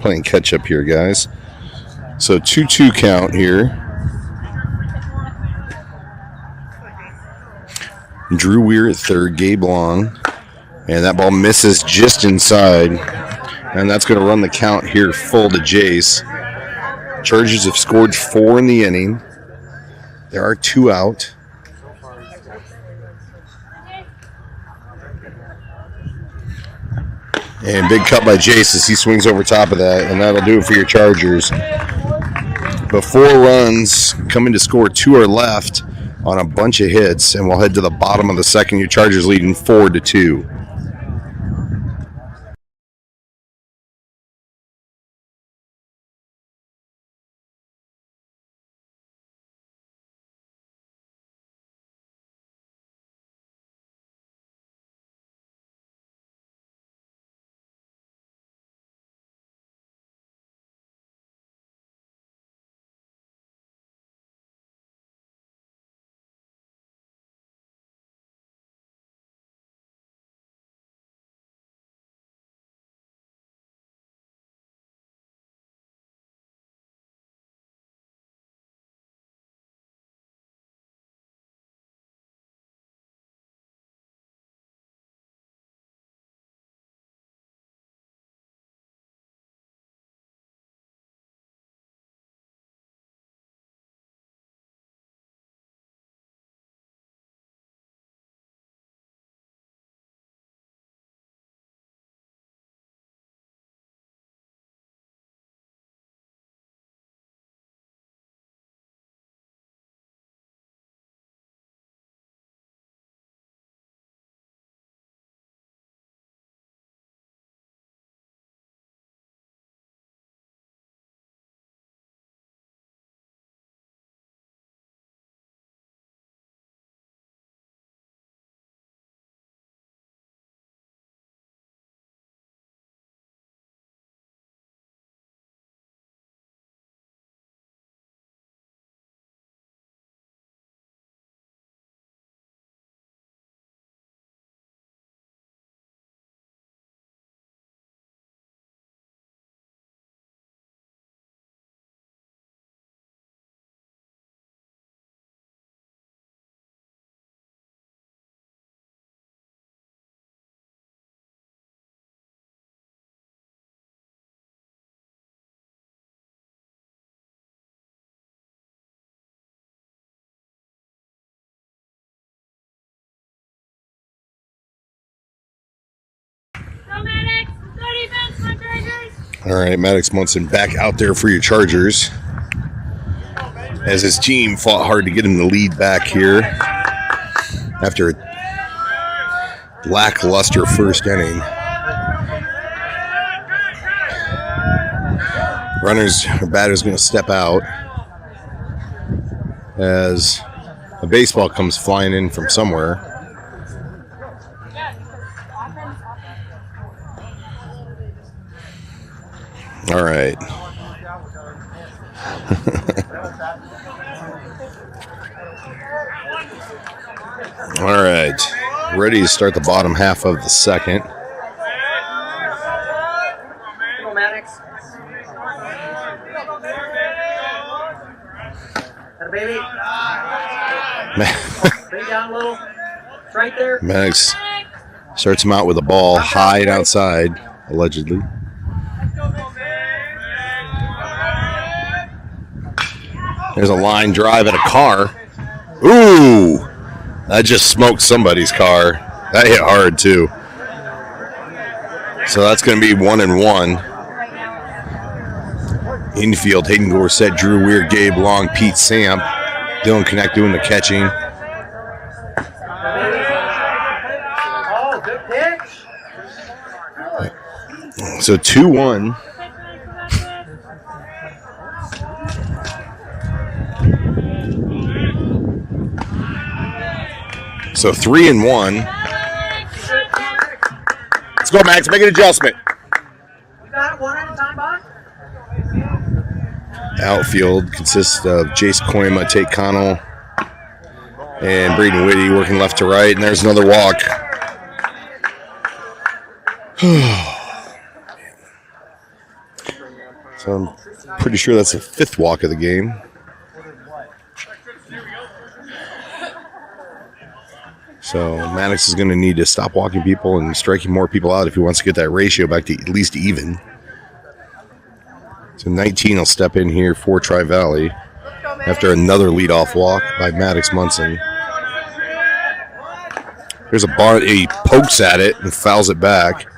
playing catch up here, guys. So 2-2 count here. Drew Weir at third, Gabe Long. And that ball misses just inside. And that's going to run the count here full to Jace. Chargers have scored 4 in the inning. There are 2 out. And big cut by Jace as he swings over top of that, and that'll do it for your Chargers. But 4 runs coming to score. 2 are left on a bunch of hits, and we'll head to the bottom of the second. Your Chargers leading 4-2. All right, Maddox Munson back out there for your Chargers as his team fought hard to get him the lead back here after a lackluster first inning. Batter's going to step out as a baseball comes flying in from somewhere. All right. All right. Ready to start the bottom half of the second. Come on, Maddox. Baby. Bring it down a little. It's right there. Maddox starts him out with a ball high and outside, allegedly. There's a line drive at a car. Ooh! That just smoked somebody's car. That hit hard, too. So that's going to be 1-1. Infield, Hayden Gorsett, Drew Weir, Gabe Long, Pete Samp. Dylan Connect doing the catching. Oh, good pitch. So 2-1. So 3-1. Let's go, Max. Make an adjustment. We got it one at a time, bud. Outfield consists of Jace Koima, Tate Connell, and Braden Whitty working left to right. And there's another walk. So I'm pretty sure that's the 5th walk of the game. So Maddox is going to need to stop walking people and striking more people out if he wants to get that ratio back to at least even. So 19 will step in here for Tri-Valley after another leadoff walk by Maddox Munson. There's a bar, he pokes at it and fouls it back.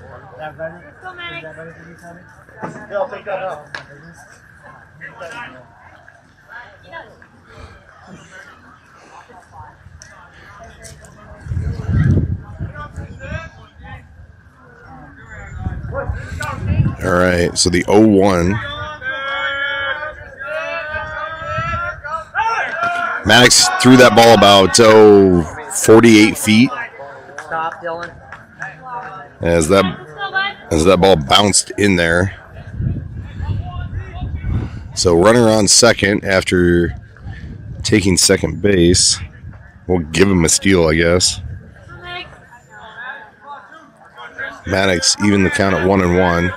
All right, so the 0-1. Maddox threw that ball about 48 feet. Stop, Dylan. As that ball bounced in there. So runner on second after taking second base. We'll give him a steal, I guess. Maddox even the count at 1-1.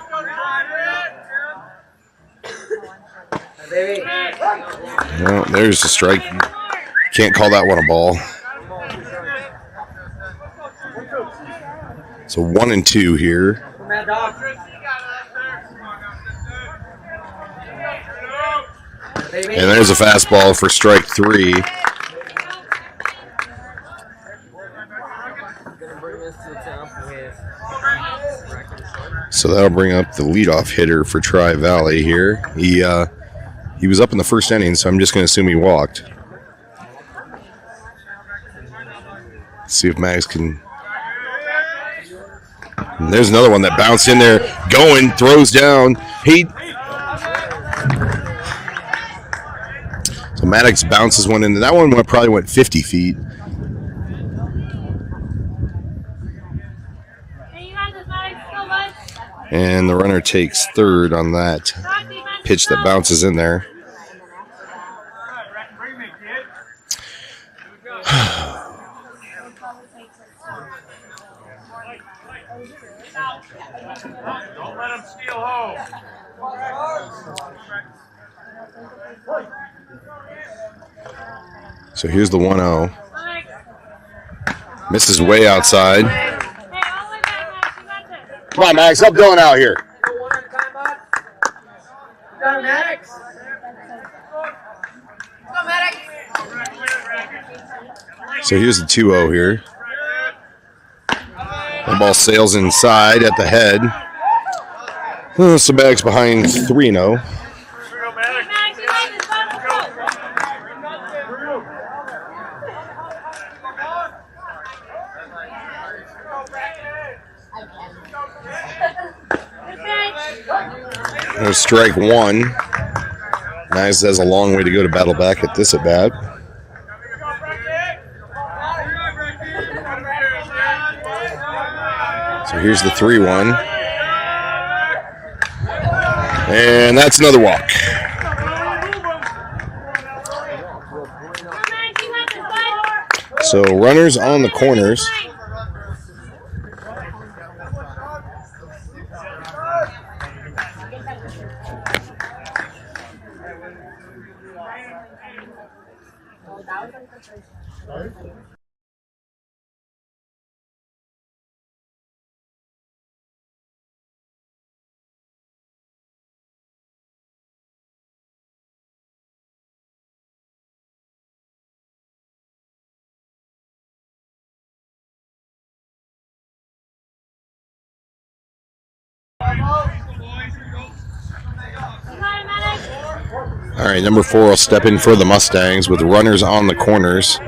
Well, there's a strike. Can't call that one a ball. So 1-2 here. And there's a fastball for strike 3. So that'll bring up the leadoff hitter for Tri-Valley here. He was up in the first inning, so I'm just going to assume he walked. See if Max can. And there's another one that bounced in there, going, throws down. So Maddox bounces one in. That one probably went 50 feet. And the runner takes third on that pitch that bounces in there. Don't let him steal home. So here's the 1-0. Misses way outside. Come on, Max, help Dylan out here. Got him, Maddox. So here's the 2-0 here. The ball sails inside at the head. So Maddox behind 3-0. There's strike 1. Nice has a long way to go to battle back at this at bat. So here's the 3-1. And that's another walk. So runners on the corners. All right, number 4 will step in for the Mustangs with runners on the corners.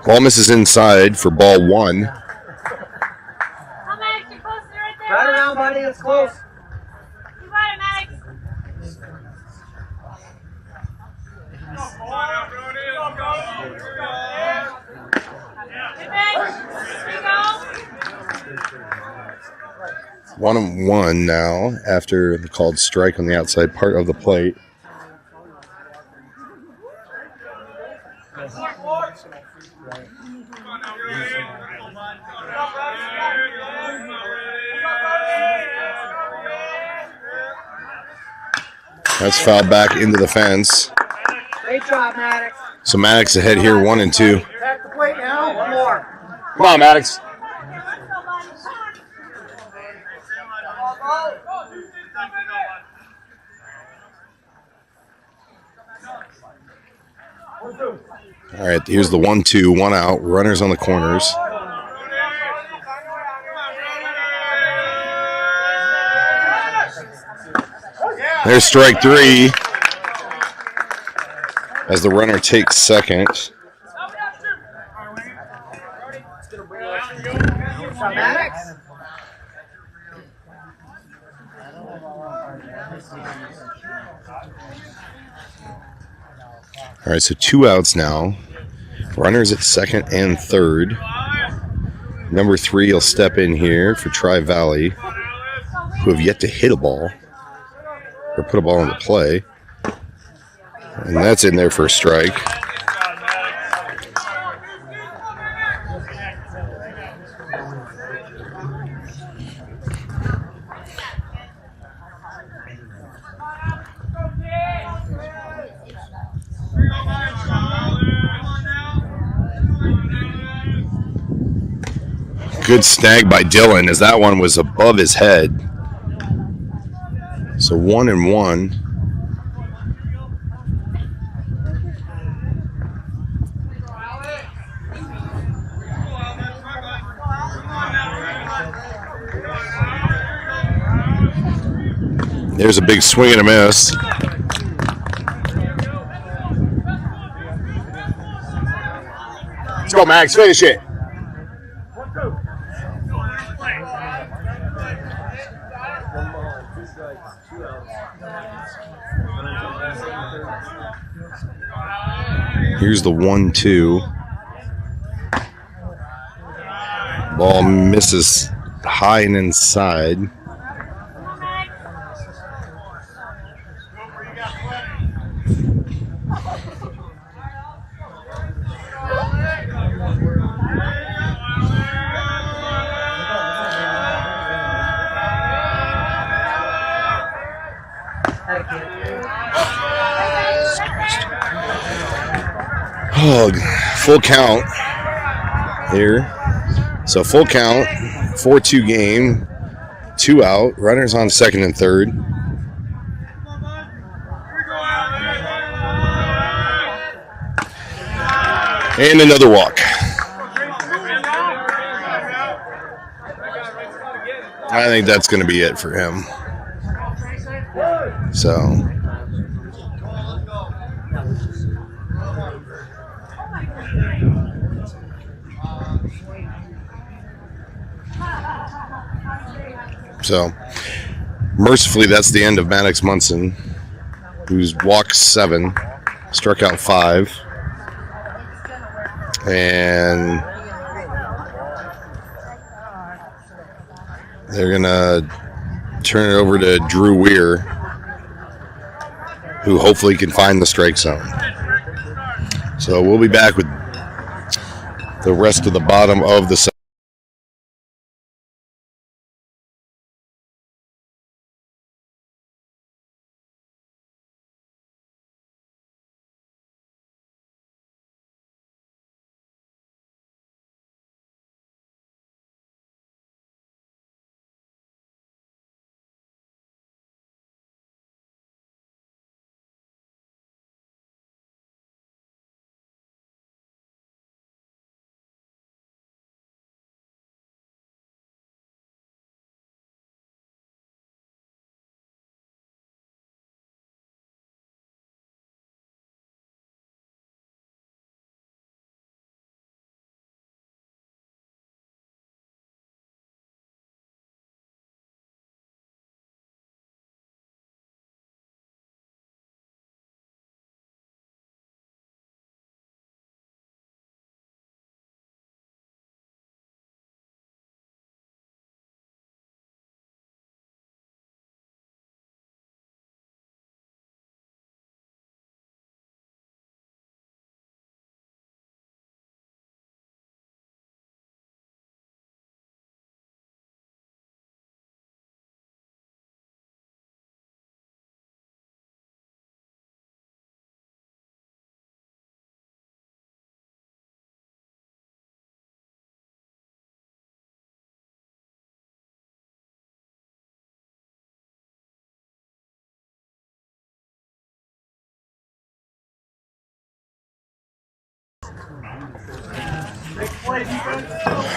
Ball misses inside for ball 1. Right around, buddy. It's close. You got it, Maddox. One and one now after the called strike on the outside part of the plate. That's fouled back into the fence. Great job, Maddox. So Maddox ahead here, 1-2. Attack the plate now. One more. Come on, Maddox. All right, here's the 1-2, 1 out. Runners on the corners. There's strike 3 as the runner takes second. Maddox. All right, so 2 outs now. Runners at second and third. Number 3 will step in here for Tri-Valley, who have yet to hit a ball or put a ball into play. And that's in there for a strike. Good snag by Dylan as that one was above his head. So 1-1. There's a big swing and a miss. Let's go, Max. Finish it. Here's the 1-2. Ball misses high and inside. Oh, full count here. So full count, 4-2 game, 2 out, runners on second and third. And another walk. I think that's going to be it for him. So, mercifully, that's the end of Maddox Munson, who's walked 7, struck out 5, and they're going to turn it over to Drew Weir, who hopefully can find the strike zone. So we'll be back with the rest of the bottom of the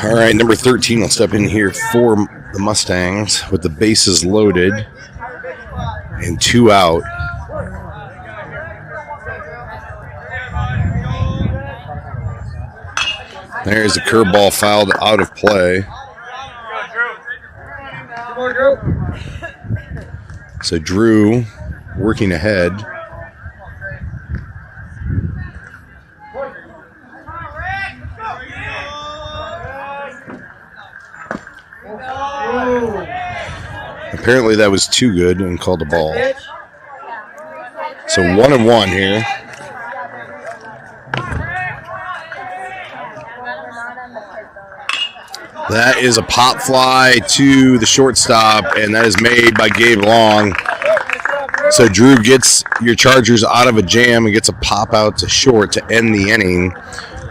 All right, number 13 will step in here for the Mustangs with the bases loaded and 2 out. There's a curveball fouled out of play. So Drew working ahead. Apparently that was too good and called a ball. So 1-1 here. That is a pop fly to the shortstop, and that is made by Gabe Long. So Drew gets your Chargers out of a jam and gets a pop out to short to end the inning.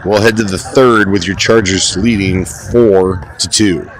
We'll head to the third with your Chargers leading 4-2.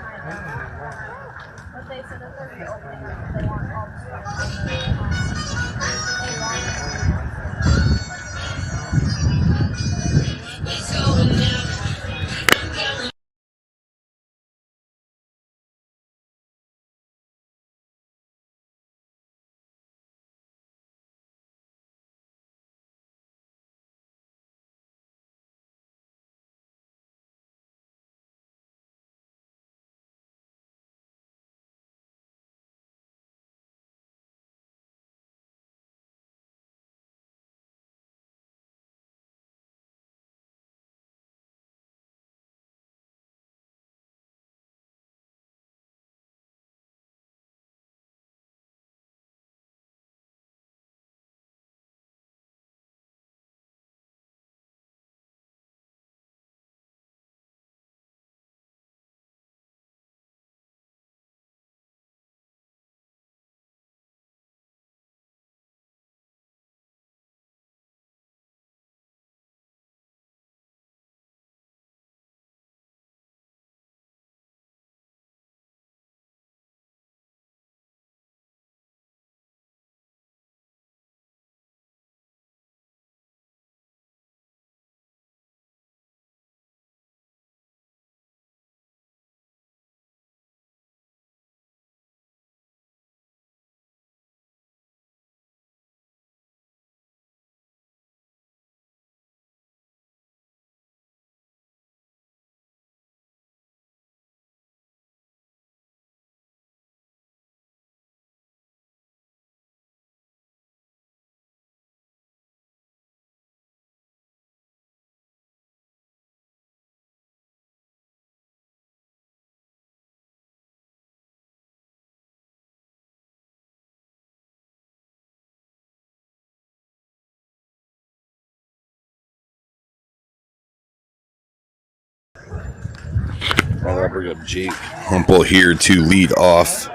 I'll bring up Jake Humple here to lead off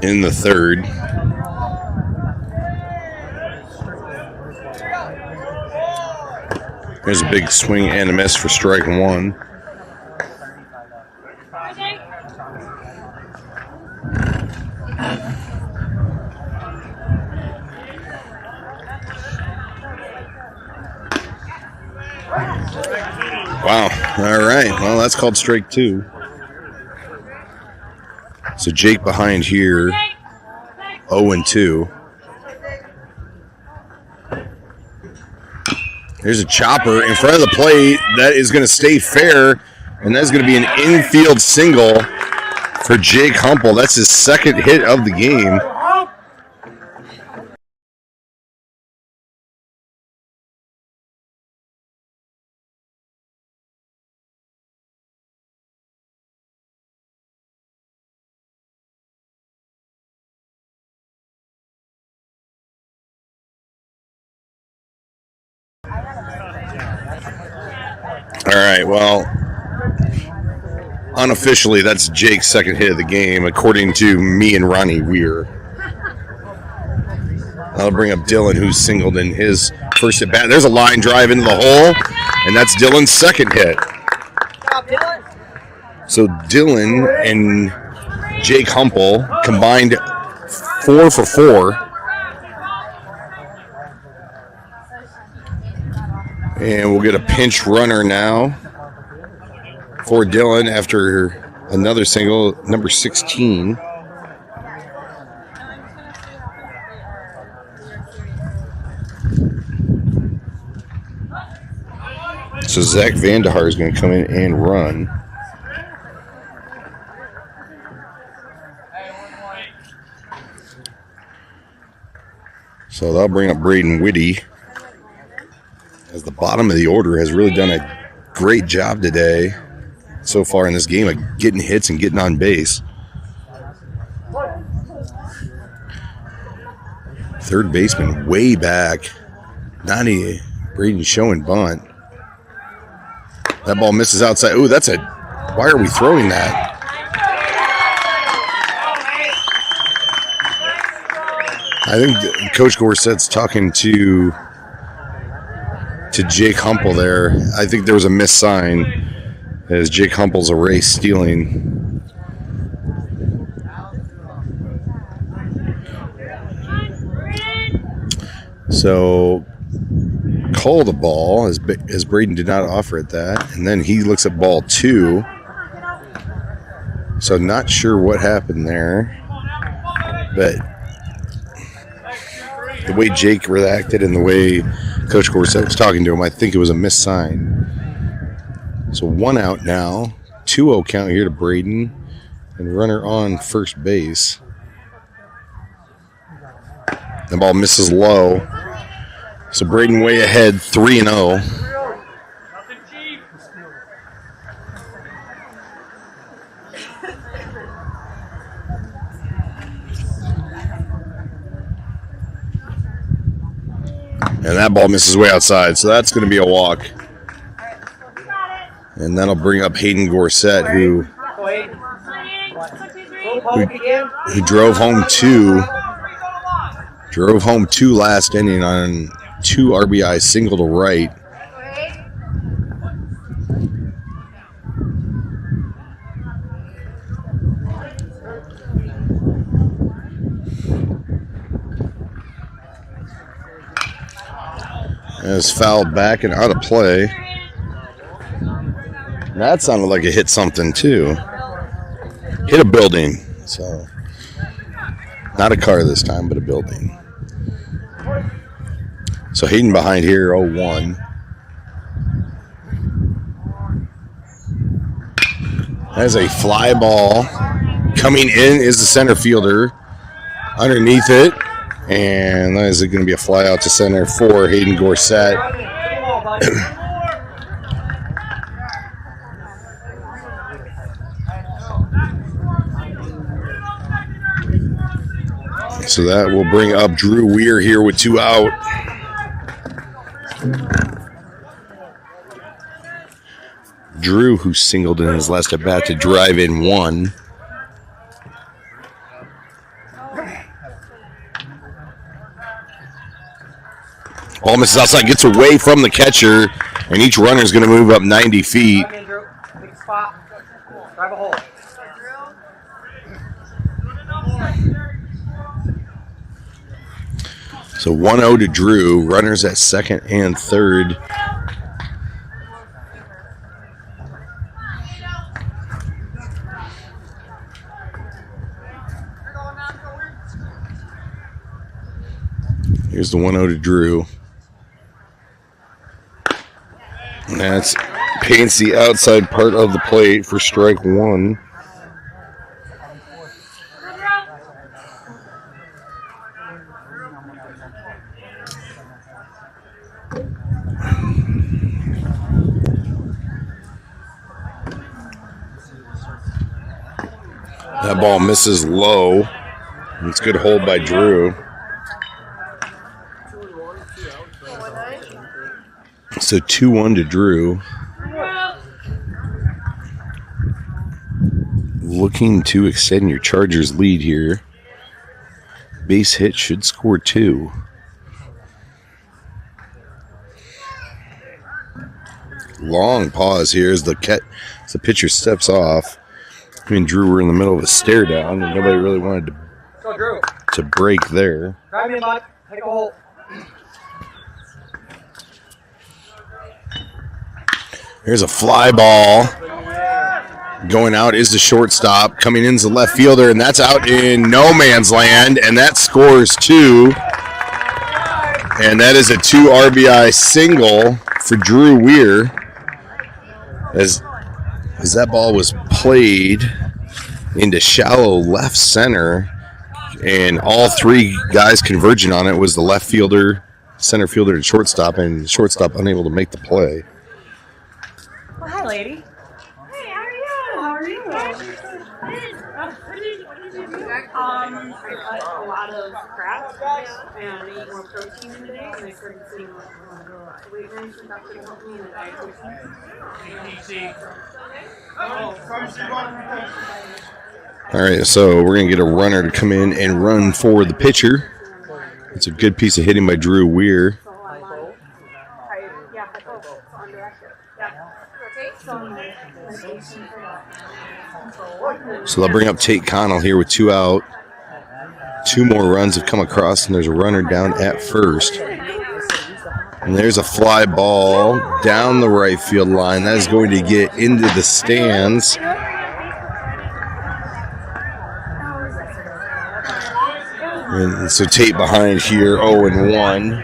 in the third. There's a big swing and a miss for strike one. Wow. All right. Well, that's called strike two. So Jake behind here, 0-2. There's a chopper in front of the plate. That is going to stay fair, and that's going to be an infield single for Jake Humple. That's his second hit of the game. All right, well, unofficially, that's Jake's second hit of the game, according to me and Ronnie Weir. I'll bring up Dylan, who's singled in his first at bat. There's a line drive into the hole, and that's Dylan's second hit. So Dylan and Jake Humple combined 4 for 4. And we'll get a pinch runner now for Dylan after another single, number 16. So Zach Vandehar is going to come in and run. So that'll bring up Braden Whitty, as the bottom of the order has really done a great job today so far in this game of getting hits and getting on base. Third baseman way back. Donnie Braden showing bunt. That ball misses outside. Oh, that's a... Why are we throwing that? I think Coach Gorset's talking to Jake Humple there. I think there was a missed sign as Jake Humple's a race stealing. So call the ball as Braden did not offer it that. And then he looks at ball 2. So not sure what happened there. But the way Jake reacted and the way Coach Gorset was talking to him, I think it was a missed sign. So 1 out now. 2-0 count here to Braden. And runner on first base. The ball misses low. So Braden way ahead, 3-0. And that ball misses way outside, so that's going to be a walk. And that'll bring up Hayden Gorset, who drove home 2. Drove home 2 last inning on 2 RBI single to right. And it's fouled back and out of play. That sounded like it hit something too. Hit a building. So not a car this time, but a building. So Hayden behind here, 0-1. That's a fly ball. Coming in is the center fielder. Underneath it. And that is going to be a fly out to center for Hayden Gorset. So that will bring up Drew Weir here with 2 out. Drew, who singled in his last at bat to drive in 1. Ball misses outside, gets away from the catcher, and each runner is going to move up 90 feet. So 1-0 to Drew. Runners at second and third. Here's the 1-0 to Drew. And that's paints the outside part of the plate for strike 1. That ball misses low. It's a good hold by Drew. So 2-1 to Drew. Looking to extend your Chargers lead here. Base hit should score 2. Long pause here as the pitcher steps off. Me and Drew were in the middle of a stare down, and nobody really wanted to break there. Drive me, bud. Take a hold. Here's a fly ball. Going out is the shortstop. Coming in is the left fielder, and that's out in no man's land, and that scores 2. And that is a 2 RBI single for Drew Weir. As that ball was played into shallow left center, and all 3 guys converging on it was the left fielder, center fielder, and shortstop, and the shortstop unable to make the play. Well, hi, lady. Hey, how are you? How are you? I cut a lot of crap and I ate more protein in the day, and I started seeing weight management that could help me in the dietitian. All right, so we're going to get a runner to come in and run for the pitcher. It's a good piece of hitting by Drew Weir. So they'll bring up Tate Connell here with 2 out. 2 more runs have come across, and there's a runner down at first. And there's a fly ball down the right field line. That is going to get into the stands. And so Tate behind here, 0-1.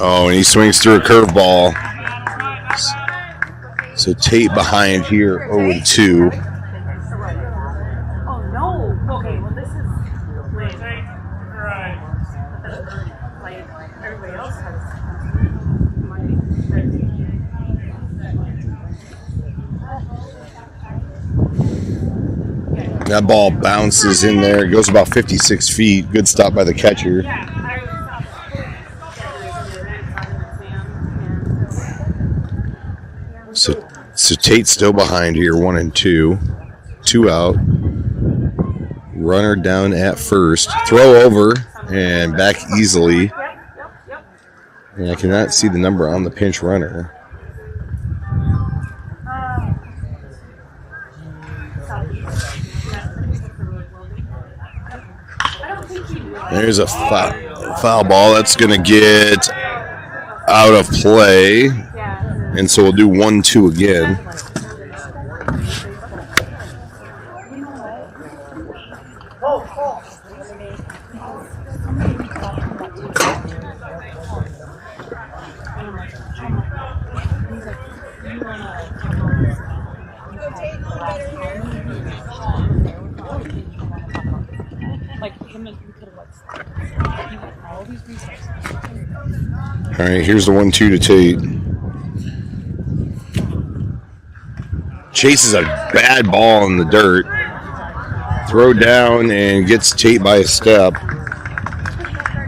Oh, and he swings through a curveball. So Tate behind here, 0-2. Oh, no. Okay, well, this is like everybody else has. That ball bounces in there. It goes about 56 feet. Good stop by the catcher. So Tate's still behind here, 1-2. 2 out. Runner down at first. Throw over and back easily. And I cannot see the number on the pinch runner. There's a foul ball. That's going to get out of play. And so we'll do 1-2 again. All right, here's the 1-2 to Tate. Chases a bad ball in the dirt. Throw down and gets Tate by a step.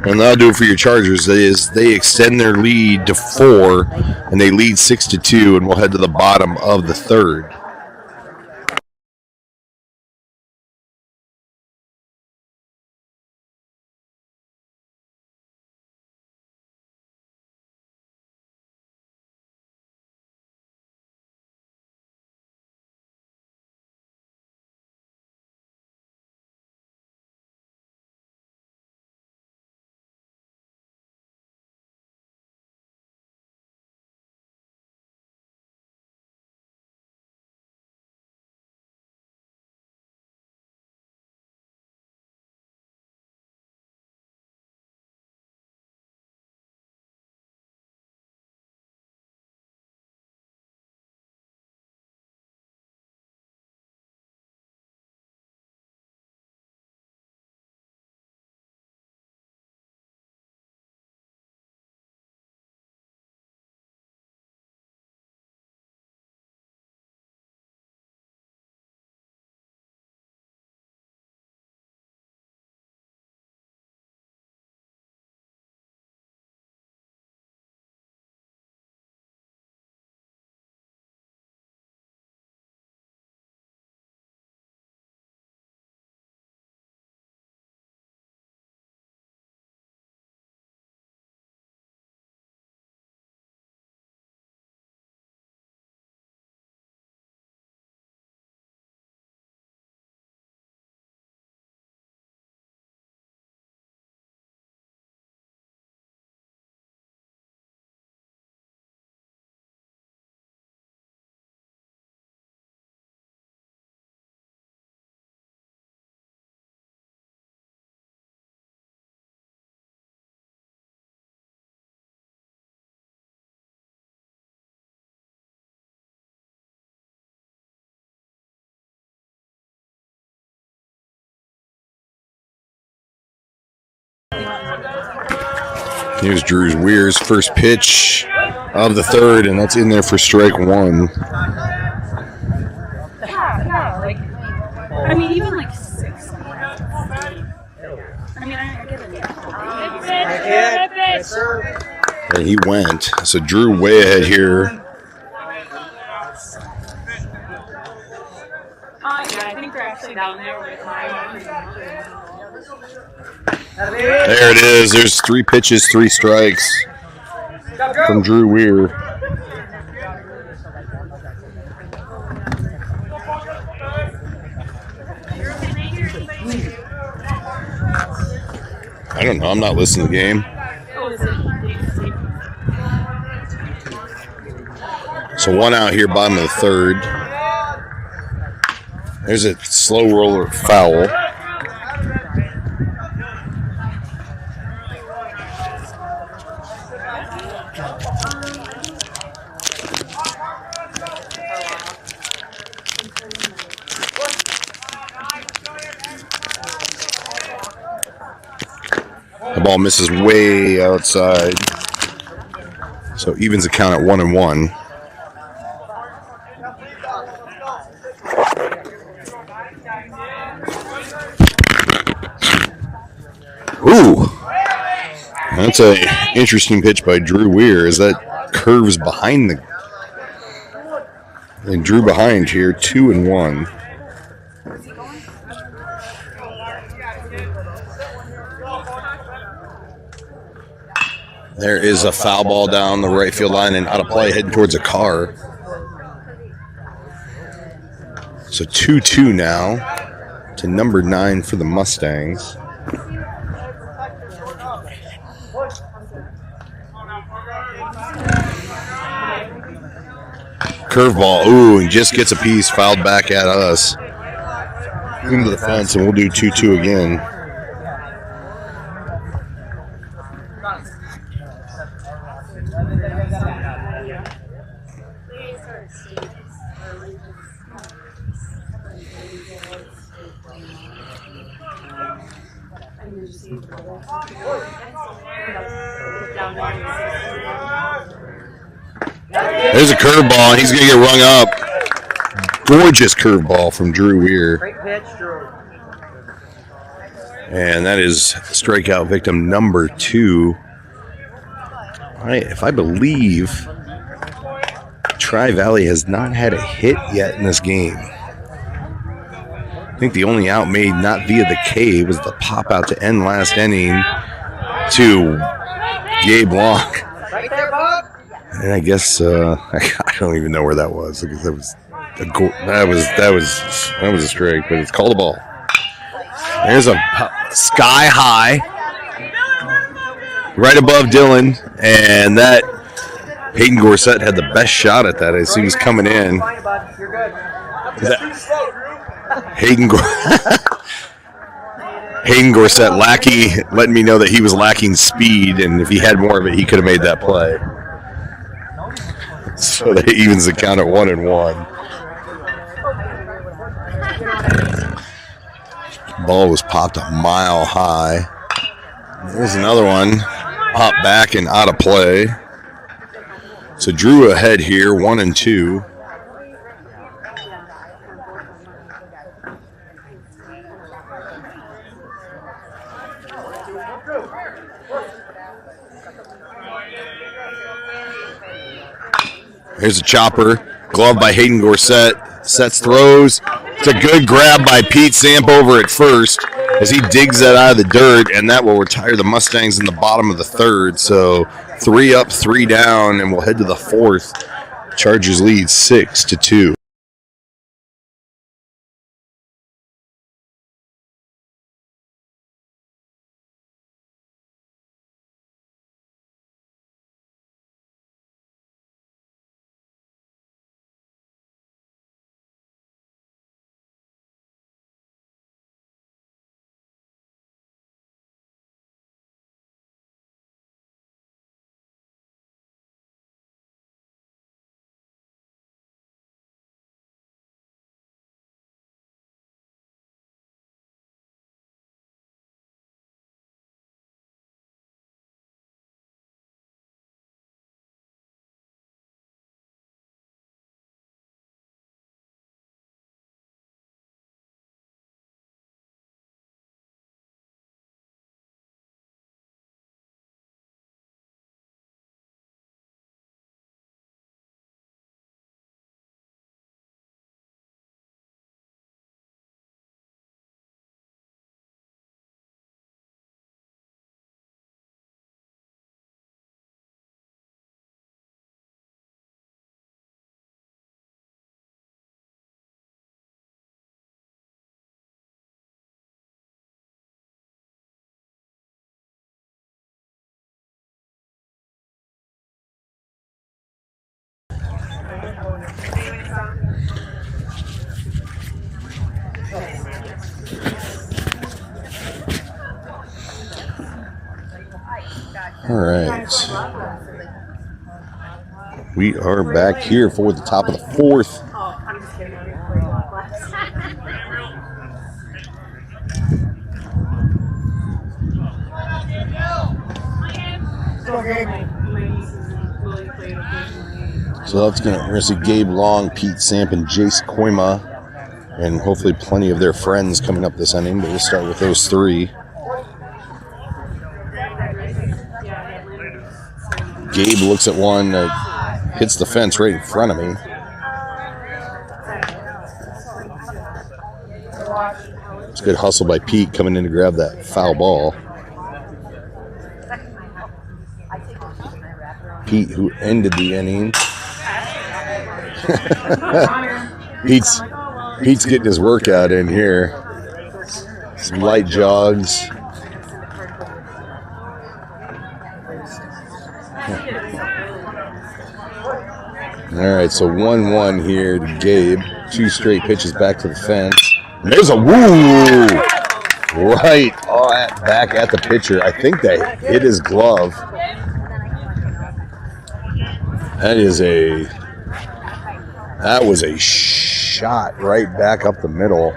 And that'll do it for your Chargers. They extend their lead to 4, and they lead 6-2, and we'll head to the bottom of the 3rd. Here's Drew Weir's first pitch of the third, and that's in there for strike one. Yeah, like, I mean, even like 6. I mean, I get it. Yes, sir. And he went. So Drew way ahead here. Yeah, I think we're actually down there with my. There it is. There's 3 pitches, 3 strikes from Drew Weir. I don't know. I'm not listening to the game. So 1 out here, bottom of the third. There's a slow roller foul. The ball misses way outside. So evens the count at 1-1. Ooh, that's a interesting pitch by Drew Weir. As that curves behind the, and Drew behind here, 2-1. There is a foul ball down the right field line and out of play, heading towards a car. So 2-2 now to number 9 for the Mustangs. Curveball, ooh, and just gets a piece, fouled back at us. Into the fence, and we'll do 2-2 again. There's a curveball, and he's going to get rung up. Gorgeous curveball from Drew Weir. Great pitch, Drew. And that is strikeout victim number 2. If I believe, Tri-Valley has not had a hit yet in this game. I think the only out made not via the K was the pop out to end last inning to Gabe Long. Right there, Bob. And I guess I don't even know where that was. Because that was a strike, but it's called a ball. There's a sky high right above Dylan, and that Hayden Gorsett had the best shot at that as he was coming in. Fine, bud. You're good. Hayden Gorsett letting me know that he was lacking speed, and if he had more of it, he could have made that play. So that evens the count at 1-1. Ball was popped a mile high. There's another one. Popped back and out of play. So Drew ahead here, 1-2. Here's a chopper, glove by Hayden Gorsett. Sets throws. It's a good grab by Pete Samp over at first as he digs that out of the dirt, and that will retire the Mustangs in the bottom of the third. So 3 up, 3 down, and we'll head to the fourth. Chargers lead 6-2. All right. We are back here for the top of the fourth. Oh, I'm just kidding. So that's we're gonna see Gabe Long, Pete Samp, and Jace Koima, and hopefully plenty of their friends coming up this inning. But we'll start with those three. Gabe looks at one, hits the fence right in front of me. It's a good hustle by Pete coming in to grab that foul ball. Pete, who ended the inning. Pete's getting his workout in here. Some light jogs. All right, so 1-1 here to Gabe. 2 straight pitches back to the fence. And there's a woo! Right back at the pitcher. I think that hit his glove. That was a shot right back up the middle.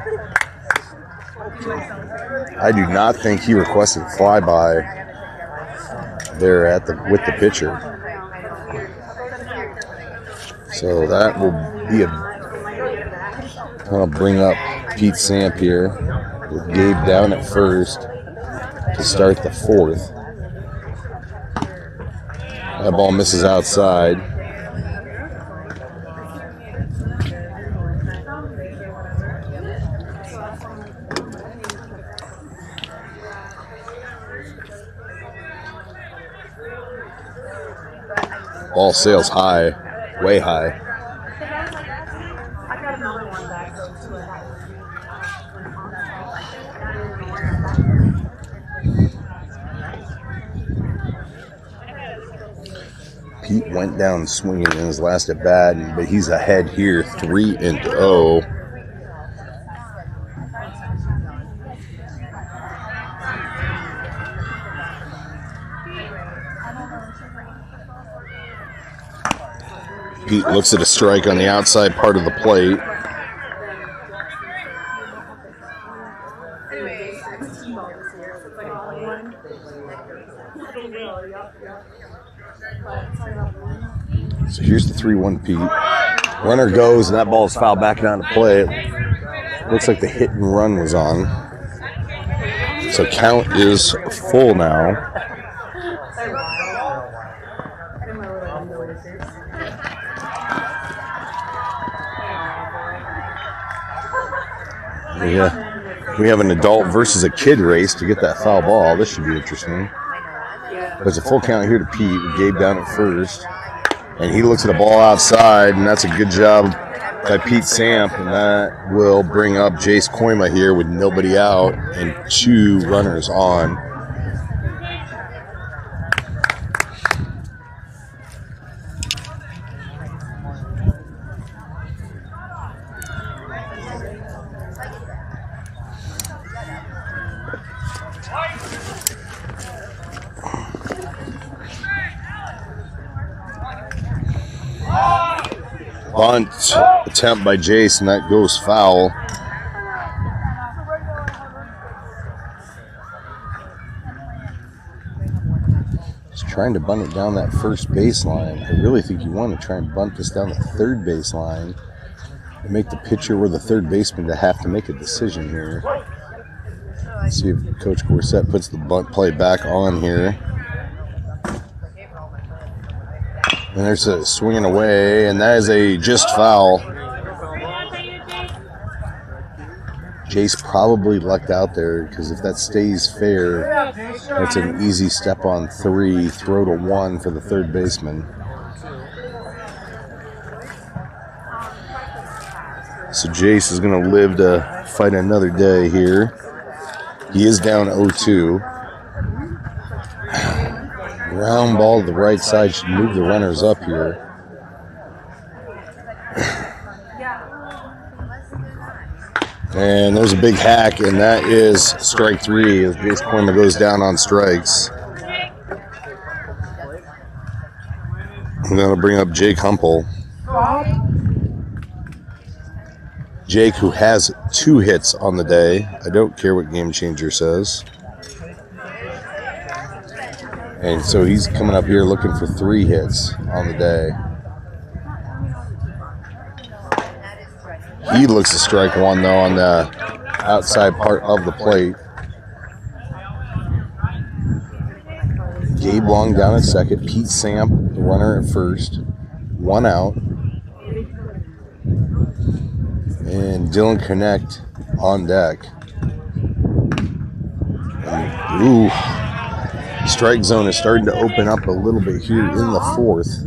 I do not think he requested flyby there with the pitcher. So that will be I'll bring up Pete Samp here with Gabe down at first to start the fourth. That ball misses outside. Ball sails high, way high. Pete went down swinging in his last at bat, but he's ahead here, 3-0. Pete looks at a strike on the outside part of the plate. So here's the 3-1 Pete. Runner goes, and that ball's fouled back down to play. Looks like the hit and run was on. So count is full now. Yeah, we have an adult versus a kid race to get that foul ball. This should be interesting. There's a full count here to Pete. Gabe down at first. And he looks at the ball outside, and that's a good job by Pete Samp. And that will bring up Jace Koima here with nobody out and 2 runners on. Bunt attempt by Jace, and that goes foul. He's trying to bunt it down that first baseline. I really think you want to try and bunt this down the third baseline and make the pitcher or the third baseman to have to make a decision here. Let's see if Coach Gorsett puts the bunt play back on here. And there's a swinging away, and that is a just foul. Jace probably lucked out there, because if that stays fair, that's an easy step on 3, throw to 1 for the third baseman. So Jace is going to live to fight another day here. He is down 0-2. Round ball to the right side should move the runners up here. And there's a big hack, and that is strike 3 as Jace Corner goes down on strikes. And that'll bring up Jake Humpel. Jake, who has 2 hits on the day. I don't care what Game Changer says. And so he's coming up here looking for 3 hits on the day. He looks to strike 1, though, on the outside part of the plate. Gabe Long down at second. Pete Samp, the runner at first. 1 out. And Dylan Connect on deck. And, ooh. Strike zone is starting to open up a little bit here in the 4th.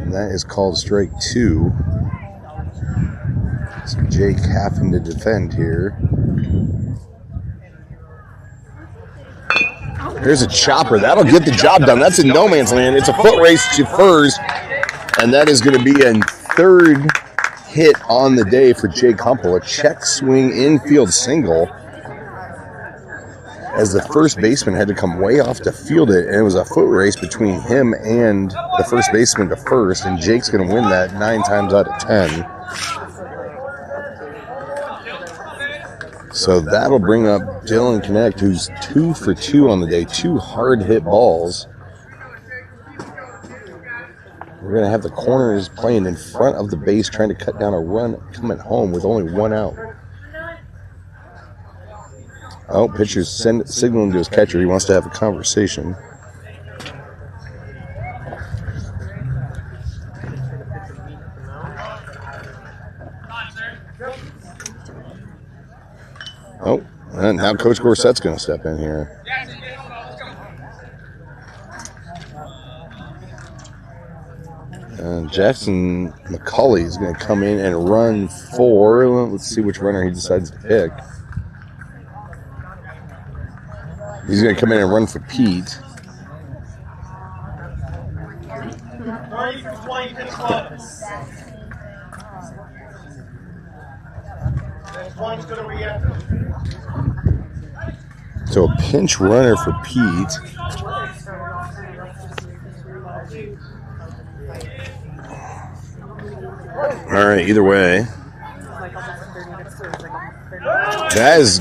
And that is called strike 2. So Jake having to defend here. There's a chopper. That'll get the job done. That's in no man's land. It's a foot race to first. And that is going to be a 3rd hit on the day for Jake Humpel. A check swing infield single. As the first baseman had to come way off to field it. And it was a foot race between him and the first baseman to first. And Jake's going to win that 9 times out of 10. So that'll bring up Dylan Connect, who's 2 for 2 on the day. 2 hard hit balls. We're going to have the corners playing in front of the base, trying to cut down a run coming home with only 1 out. Oh, pitcher's signaling to his catcher. He wants to have a conversation. Oh, and now Coach Gorset's going to step in here. And Jackson McCauley is going to come in and run for, let's see which runner he decides to pick. He's going to come in and run for Pete. So a pinch runner for Pete. All right, either way. That is...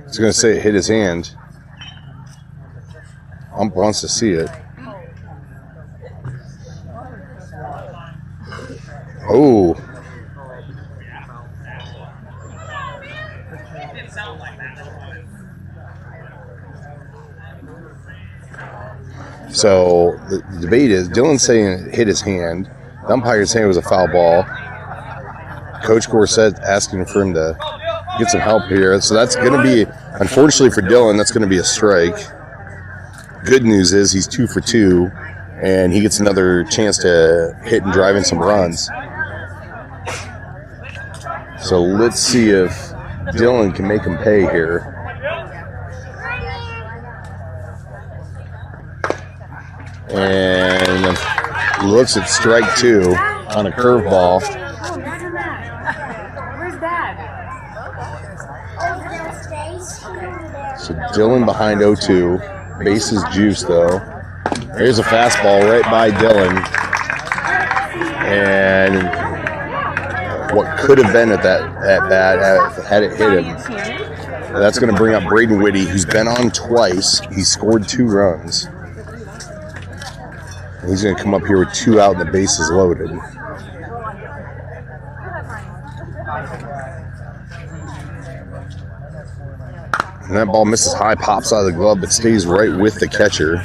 I was going to say it hit his hand. Ump wants to see it. Oh. So the debate is Dylan's saying it hit his hand. The umpire's saying it was a foul ball. Coach Gorset asking for him to get some help here. So that's going to be, unfortunately for Dylan, that's going to be a strike. Good news is he's 2 for 2, and he gets another chance to hit and drive in some runs. So let's see if Dylan can make him pay here. And looks at strike 2 on a curveball. Where's Dad? So Dylan behind 0-2. Bases juice though. Here's a fastball right by Dylan. And what could have been at bat had it hit him. That's going to bring up Braden Whitty, who's been on twice. He scored 2 runs. He's going to come up here with 2 out and the bases loaded. And that ball misses high, pops out of the glove, but stays right with the catcher.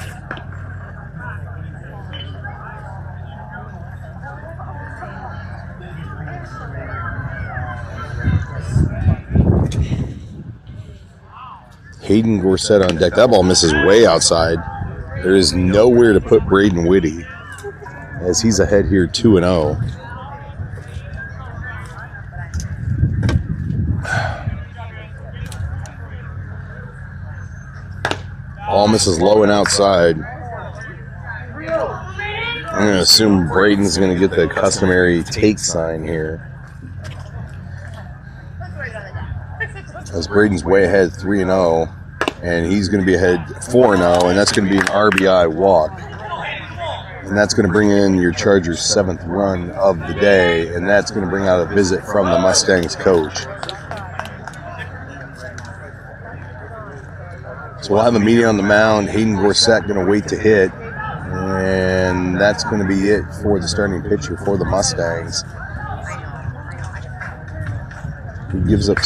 Hayden Gorset on deck. That ball misses way outside. There is nowhere to put Braden Whitty, as he's ahead here 2-0. Ball misses low and outside. I'm going to assume Braden's going to get the customary take sign here. As Braden's way ahead 3-0, and he's going to be ahead 4-0, and that's going to be an RBI walk. And that's going to bring in your Chargers' 7th run of the day, and that's going to bring out a visit from the Mustangs coach. So we'll have a meeting on the mound. Hayden Gorsett going to wait to hit, and that's going to be it for the starting pitcher for the Mustangs. He gives up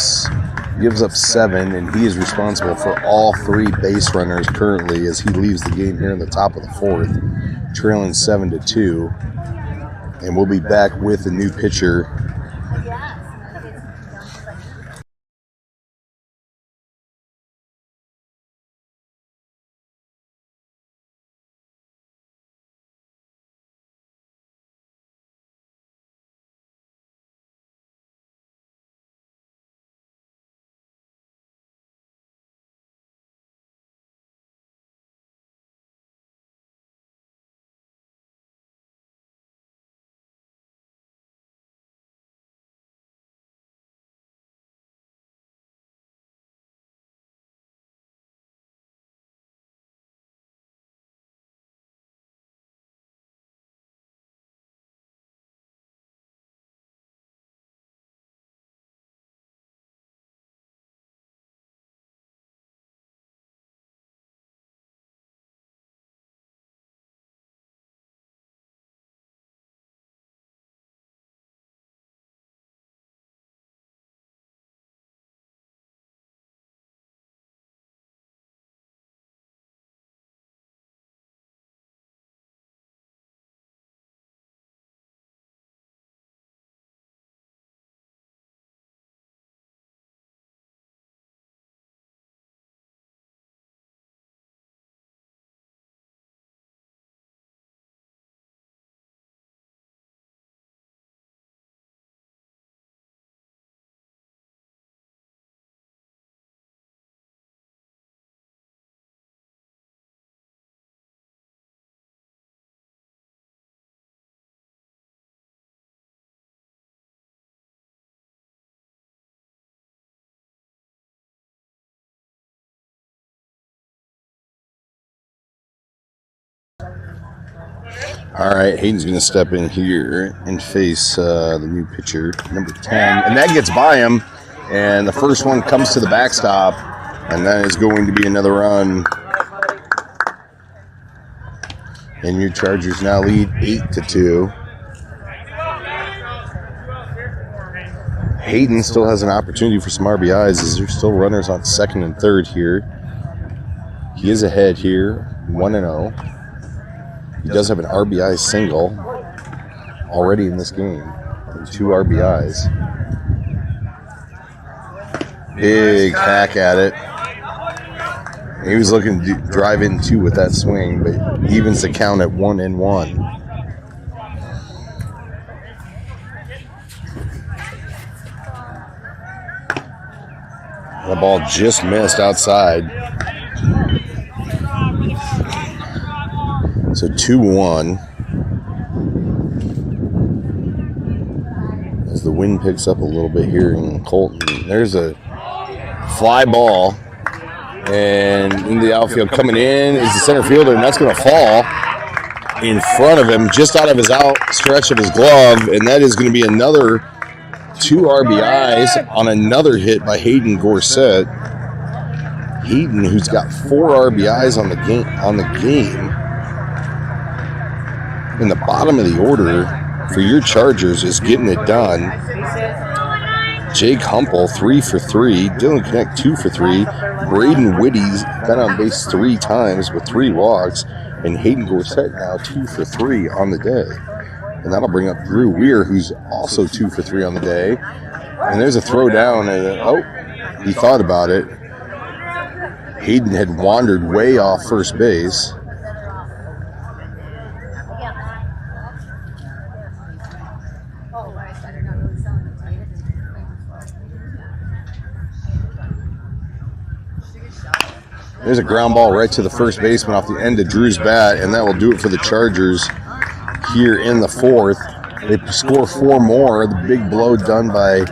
7, and he is responsible for all 3 base runners currently as he leaves the game here in the top of the 4th, trailing 7-2. And we'll be back with a new pitcher. All right, Hayden's going to step in here and face the new pitcher, number 10. And that gets by him. And the first one comes to the backstop. And that is going to be another run. And your Chargers now lead 8-2. Hayden still has an opportunity for some RBIs as there's still runners on 2nd and 3rd here. He is ahead here, 1-0. He does have an RBI single already in this game, and 2 RBIs. Big hack at it. He was looking to drive in 2 with that swing, but evens the count at 1-1. The ball just missed outside. So 2-1. As the wind picks up a little bit here in Colton. There's a fly ball. And in the outfield coming in is the center fielder, and that's going to fall in front of him, just out of his outstretch of his glove. And that is going to be another 2 RBIs on another hit by Hayden Gorsett. Hayden, who's got 4 RBIs on the game. In the bottom of the order for your Chargers is getting it done. Jake Humple, 3 for 3. Dylan Connect, 2 for 3. Braden Whitty's been on base 3 times with 3 walks. And Hayden Gorsett now 2 for 3 on the day. And that'll bring up Drew Weir, who's also 2 for 3 on the day. And there's a throw down. And, he thought about it. Hayden had wandered way off first base. There's a ground ball right to the first baseman off the end of Drew's bat, and that will do it for the Chargers. here in the fourth. They score 4 more. The big blow done by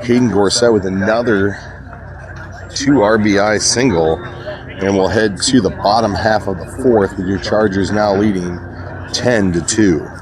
Hayden Gorsett with another 2 RBI single. And we'll head to the bottom half of the fourth with your Chargers now leading 10-2.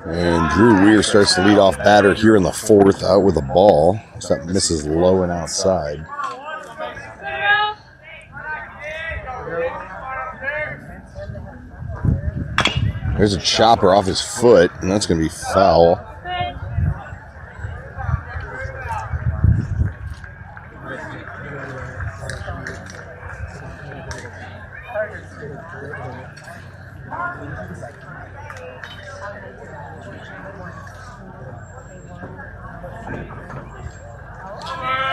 And Drew Weir starts the leadoff batter here in the fourth, out with a ball. That misses low and outside. There's a chopper off his foot, and that's going to be foul.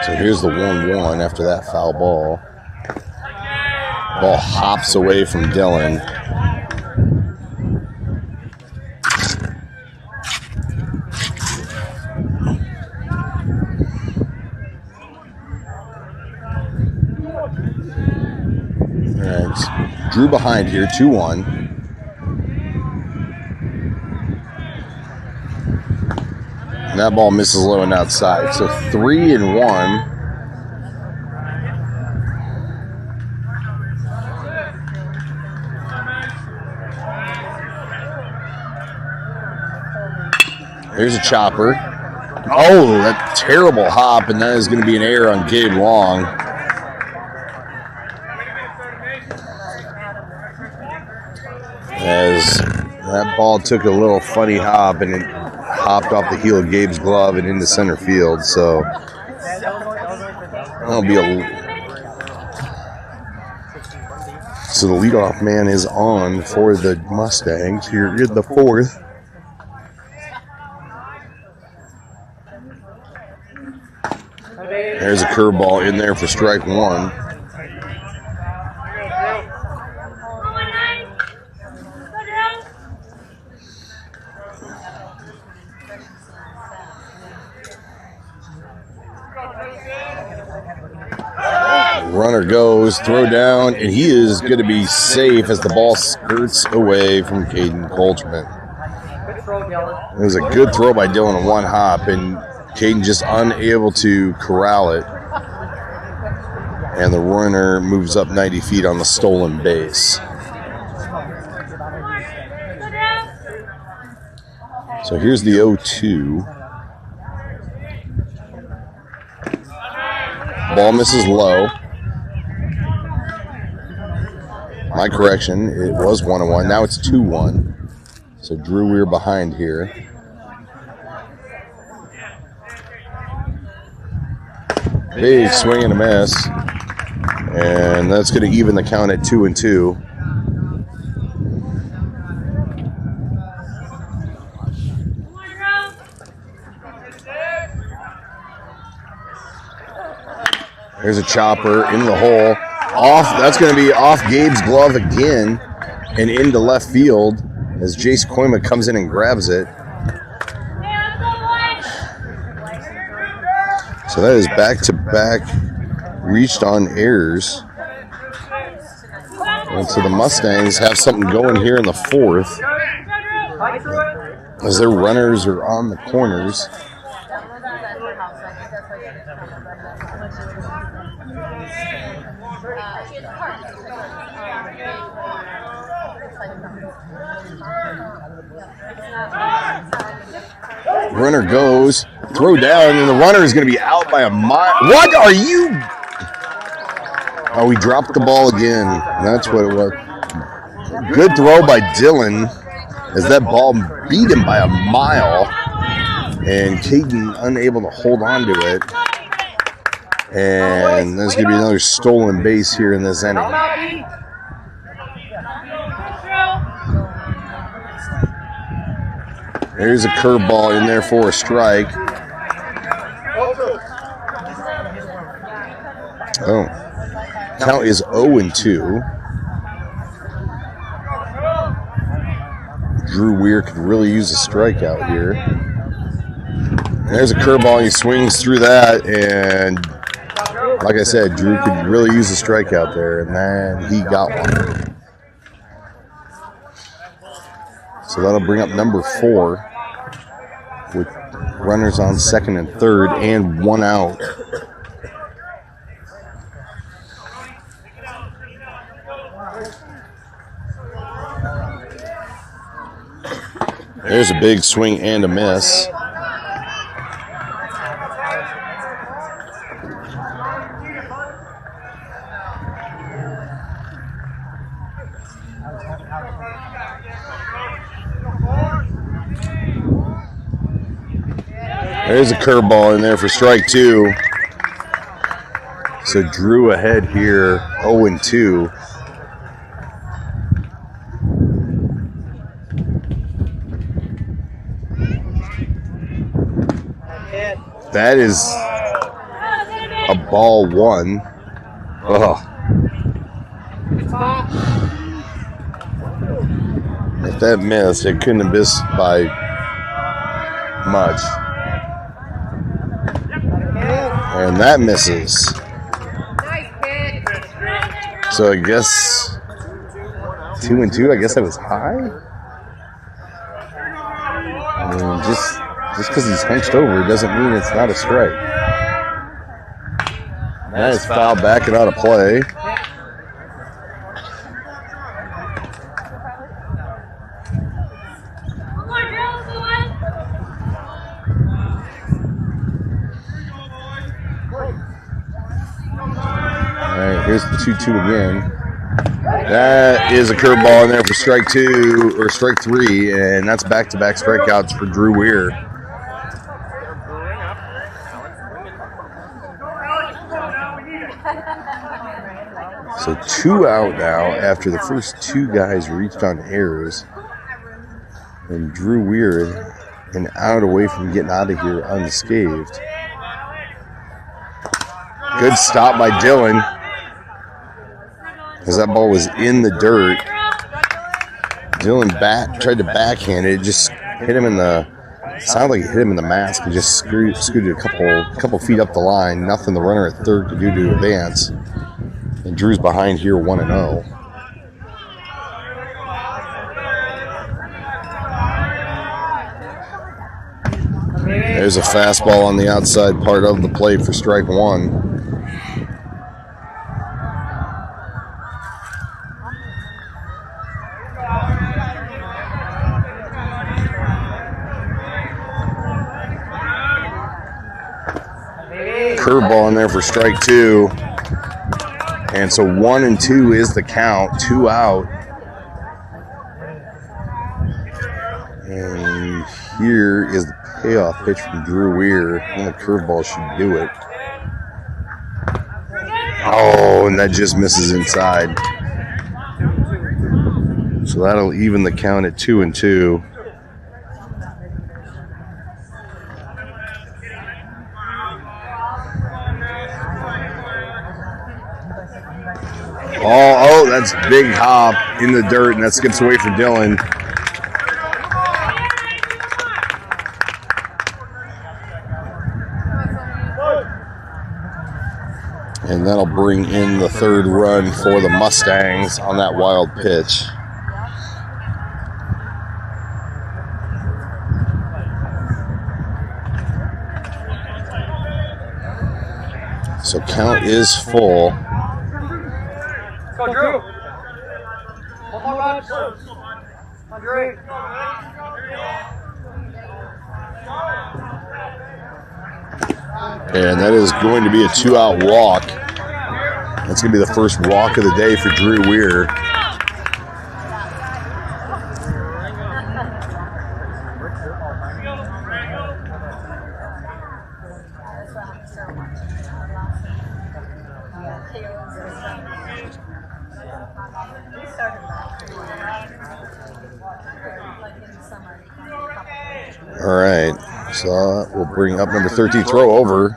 So here's the 1-1 after that foul ball. Ball hops away from Dylan. All right, Drew behind here, 2-1. And that ball misses low and outside. So 3-1. There's a chopper. Oh, that terrible hop, and that is going to be an error on Gabe Long. As that ball took a little funny hop, and it hopped off the heel of Gabe's glove and into center field. So that'll be so the leadoff man is on for the Mustangs here in the fourth. There's a curveball in there for strike one. Runner goes, throw down, and he is going to be safe as the ball skirts away from Caden Coltrman. It was a good throw by Dylan on one hop, and Caden just unable to corral it. And the runner moves up 90 feet on the stolen base. So here's the 0-2. Ball misses low. My correction, it was 1-1. Now it's 2-1. So Drew Weir behind here. Big swing and a miss. And that's going to even the count at 2-2. There's a chopper into the hole. Off. That's going to be off Gabe's glove again and into left field as Jace Koima comes in and grabs it. So that is back-to-back reached on errors. And so the Mustangs have something going here in the fourth as their runners are on the corners. Runner goes, throw down, and the runner is going to be out by a mile. What are you? Oh, he dropped the ball again. That's what it was. Good throw by Dylan as that ball beat him by a mile. And Caden unable to hold on to it. And there's going to be another stolen base here in this inning. There's a curveball in there for a strike. Oh. Count is 0-2. Drew Weir could really use a strikeout here. There's a curveball. He swings through that, and like I said, Drew could really use a strikeout there, and then he got one. So that'll bring up number 4 with runners on second and third and 1 out. There's a big swing and a miss. There's a curveball in there for strike 2. So Drew ahead here, 0-2. That is a ball 1. Oh. If that missed, it couldn't have missed by much. And that misses. So I guess 2-2. I guess that was high. I mean, just because he's hunched over doesn't mean it's not a strike. That is foul back and out of play. Here's the 2-2 again. That is a curveball in there for strike 2 or strike 3, and that's back-to-back strikeouts for Drew Weir. So 2 out now after the first 2 guys reached on errors, and Drew Weir an out away from getting out of here unscathed. Good stop by Dylan. As that ball was in the dirt. Dylan tried to backhand it, just hit him in the, sounded like it hit him in the mask. He just scooted a couple feet up the line. Nothing the runner at third could do to advance. And Drew's behind here 1-0. There's a fastball on the outside part of the plate for strike 1. Curveball in there for strike 2. And so 1 and 2 is the count, 2 out. And here is the payoff pitch from Drew Weir. And the curveball should do it. Oh, and that just misses inside. So that'll even the count at 2 and 2. Oh, that's big hop in the dirt, and that skips away for Dylan. And that'll bring in the third run for the Mustangs on that wild pitch. So count is full. Go, Drew. One more run. Andre. And that is going to be a 2-out walk. That's going to be the first walk of the day for Drew Weir. All right, so we'll bring up number 13, throw over.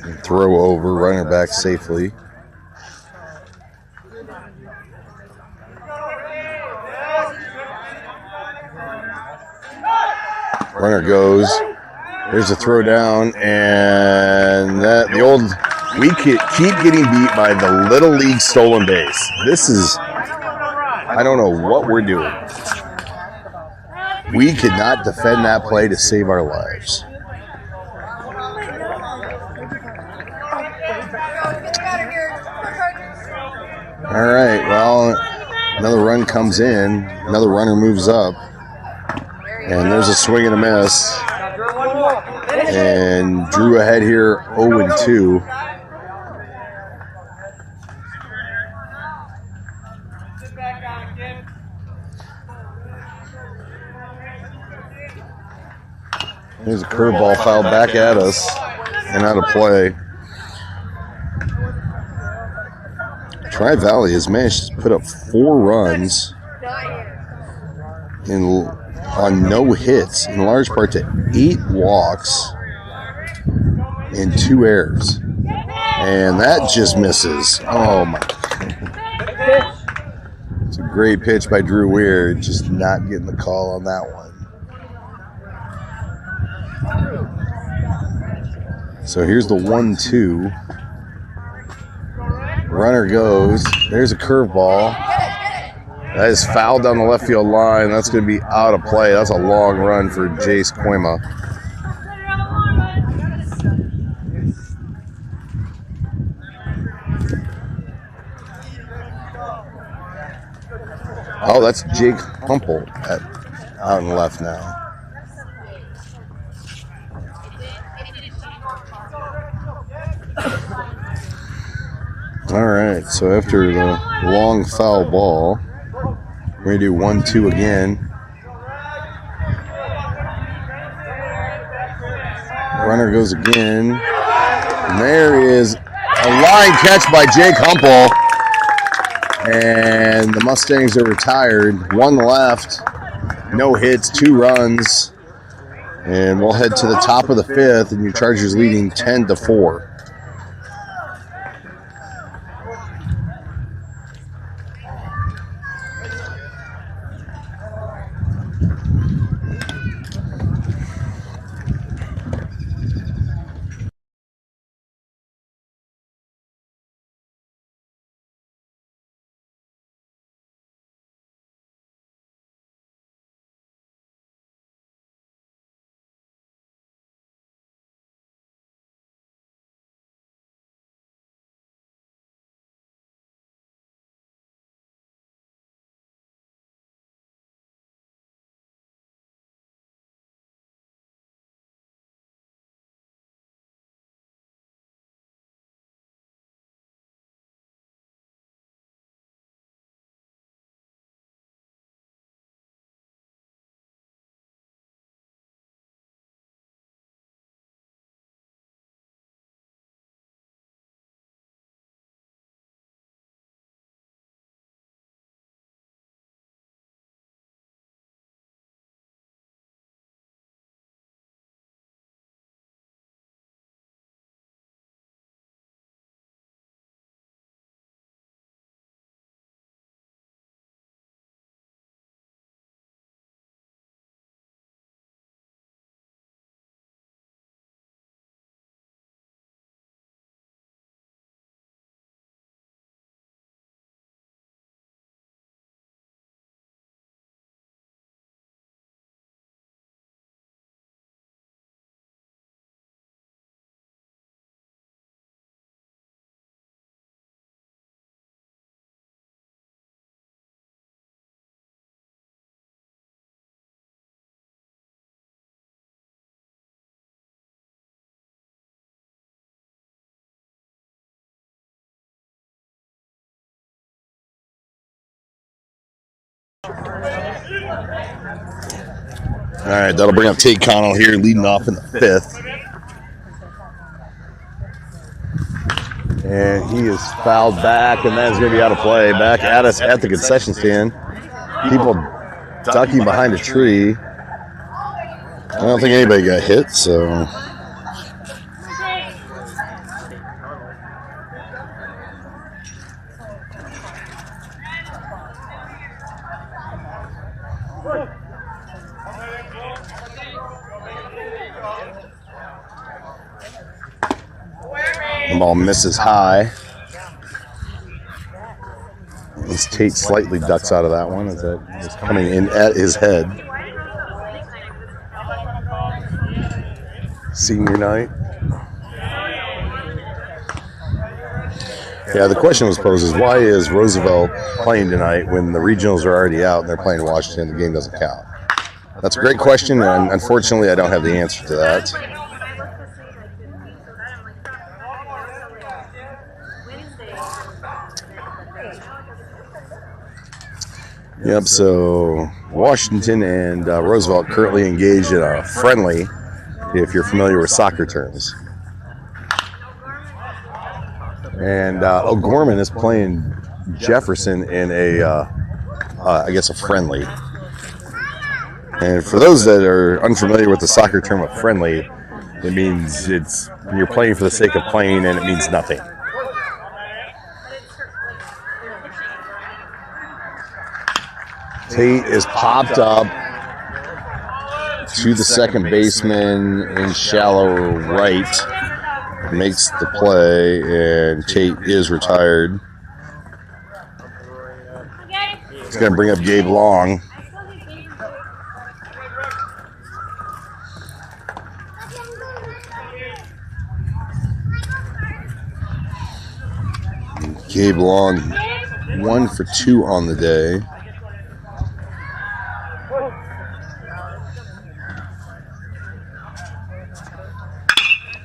And throw over, runner back safely. Runner goes. There's a throw down, and the old. We keep getting beat by the Little League stolen base. This is, I don't know what we're doing. We could not defend that play to save our lives. All right, well, another run comes in. Another runner moves up. And there's a swing and a miss. And Drew ahead here 0-2. There's a curveball fouled back at us and out of play. Tri-Valley has managed to put up 4 runs on no hits, in large part to 8 walks and 2 errors. And that just misses. Oh my God. It's a great pitch by Drew Weir, just not getting the call on that one. So here's the 1-2. Runner goes. There's a curveball. That is fouled down the left field line. That's going to be out of play. That's a long run for Jace Quema. Oh, that's Jake Humple out in the left now. All right, so after the long foul ball, we're going to do 1-2 again. Runner goes again. And there is a line catch by Jake Humple. And the Mustangs are retired. 1 left. No hits, 2 runs. And we'll head to the top of the 5th, and your Chargers leading 10-4. All right, that'll bring up Tate Connell here, leading off in the 5th. And he is fouled back, and that is going to be out of play. Back at us at the concession stand. People ducking behind a tree. I don't think anybody got hit, so... The ball misses high. As Tate slightly ducks out of that one as that is coming in at his head. Senior night. Yeah, the question was posed is why is Roosevelt playing tonight when the regionals are already out and they're playing Washington, the game doesn't count? That's a great question, and unfortunately I don't have the answer to that. Yep, so Washington and Roosevelt currently engaged in a friendly, if you're familiar with soccer terms. And O'Gorman is playing Jefferson in I guess a friendly. And for those that are unfamiliar with the soccer term of friendly, it means you're playing for the sake of playing and it means nothing. Tate is popped up to the second baseman in shallow right. Makes the play, and Tate is retired. It's going to bring up Gabe Long. Gabe Long, 1 for 2 on the day.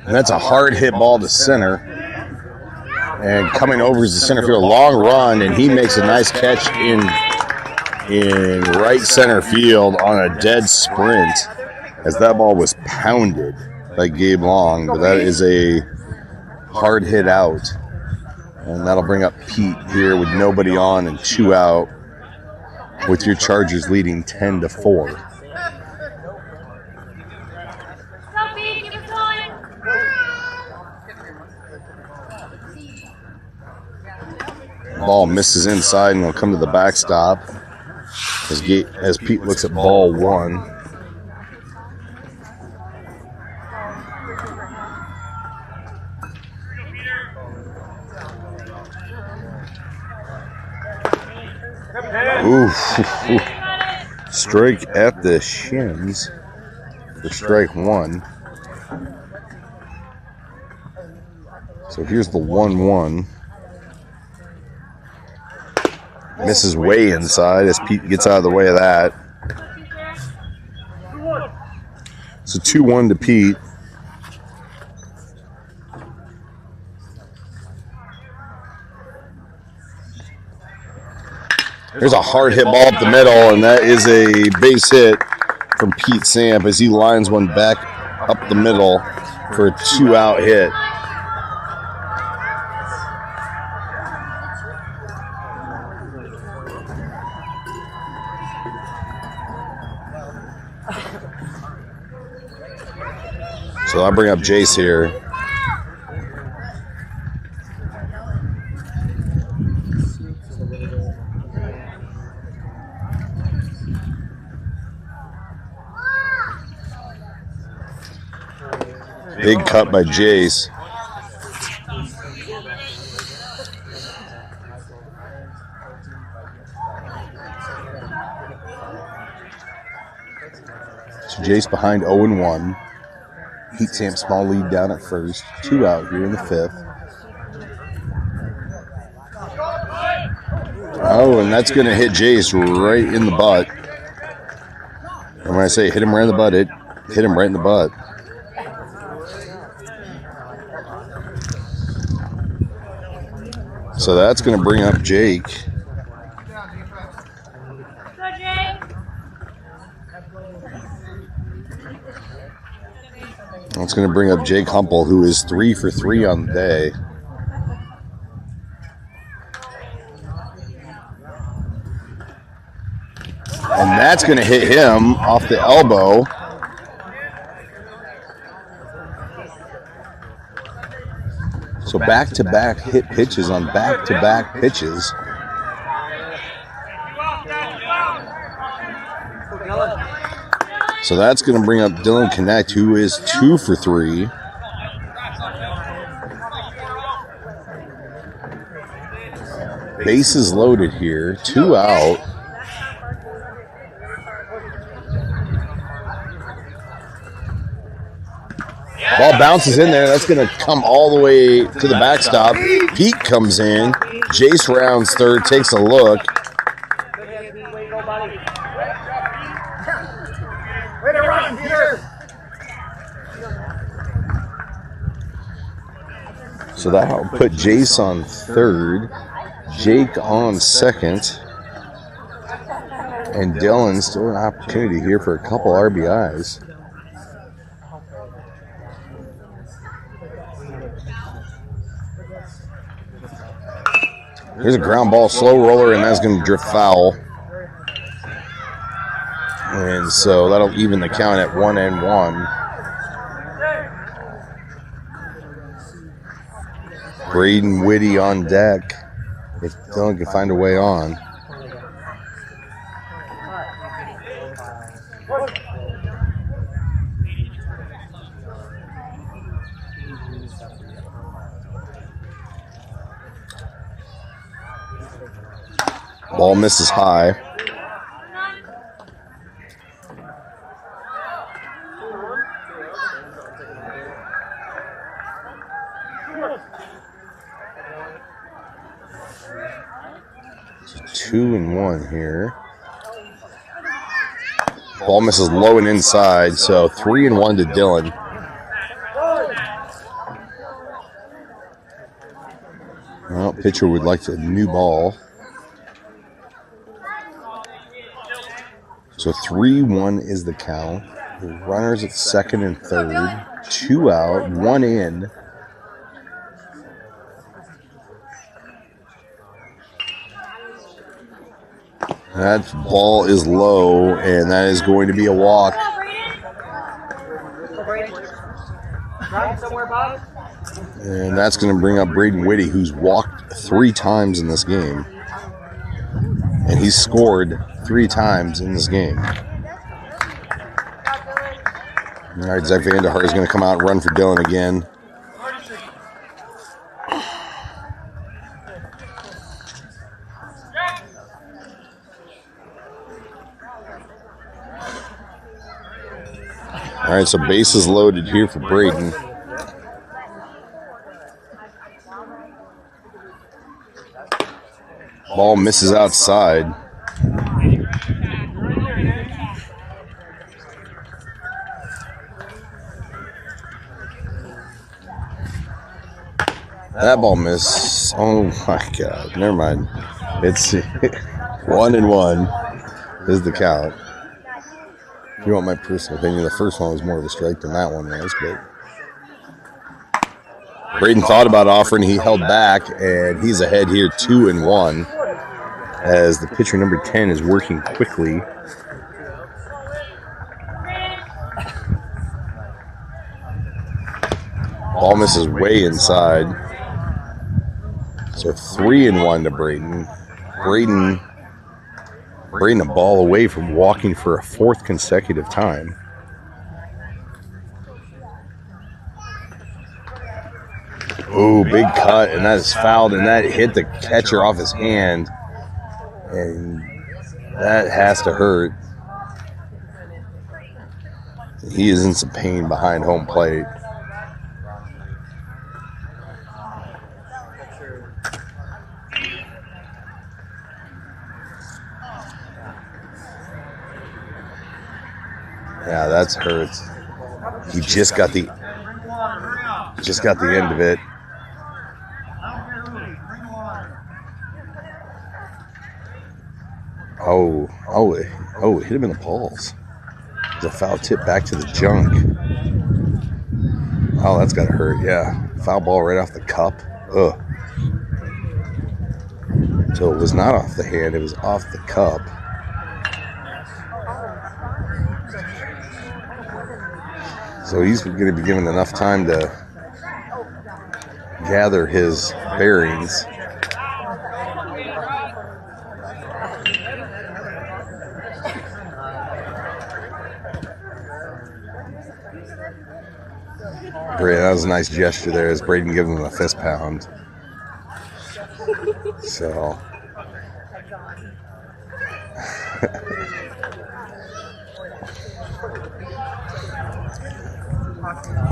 And that's a hard hit ball to center. And coming over is the center field. Long run, and he makes a nice catch in right center field on a dead sprint as that ball was pounded by Gabe Long. But that is a hard hit out. And that'll bring up Pete here with nobody on and 2 out, with your Chargers leading 10-4. Ball misses inside and will come to the backstop as Pete looks at ball 1. Ooh. Strike at the shins for strike 1. So here's the 1-1. Misses way inside as Pete gets out of the way of that. So 2-1 to Pete. There's a hard hit ball up the middle, and that is a base hit from Pete Samp as he lines one back up the middle for a 2-out hit. So I'll bring up Jace here. Big cut by Jace. So Jace behind 0-1. Pete Samp small lead down at first. 2 out here in the 5th. Oh, and that's going to hit Jace right in the butt. And when I say hit him right in the butt, it hit him right in the butt. So that's going to bring up Jake. Go, Jake. That's going to bring up Jake Humpel, who is 3 for 3 on the day. And that's going to hit him off the elbow. So back-to-back hit pitches on back-to-back pitches. So that's going to bring up Dylan Connect, who is 2 for 3. Bases loaded here, 2 out. Ball bounces in there. That's going to come all the way to the backstop. Pete comes in. Jace rounds third, takes a look. So that'll put Jace on third, Jake on second, and Dylan still an opportunity here for a couple RBIs. Here's a ground ball, slow roller, and that's going to drift foul. And so that'll even the count at 1-1. Braden Whitty on deck if Dylan can find a way on. Ball misses high. So 2-1 here. Ball misses low and inside, so 3-1 to Dylan. Well, pitcher would like a new ball. So 3-1 is the count. The runners at second and third. 2 out, 1 in. That ball is low, and that is going to be a walk. And that's going to bring up Braden Whitty, who's walked 3 times in this game. And he's scored 3 times in this game. All right, Zach Vandehar is going to come out and run for Dylan again. All right, so bases loaded here for Braden. Ball misses outside. That ball missed. Oh my God. Never mind. It's 1-1 is the count. If you want my personal opinion, the first one was more of a strike than that one was, but Braden thought about offering, he held back, and he's ahead here 2-1 as the pitcher number 10 is working quickly. Ball misses way inside. So 3-1 to Braden. Braden a ball away from walking for a 4th consecutive time. Oh, big cut, and that is fouled, and that hit the catcher off his hand. And that has to hurt. He is in some pain behind home plate. Yeah, that's hurt. He just got the end of it. It hit him in the balls. It was a foul tip back to the junk. Oh, that's gotta hurt. Yeah, foul ball right off the cup. Ugh. So it was not off the hand; it was off the cup. So he's going to be given enough time to gather his bearings. That was a nice gesture there as Braden gave him a fist pound. So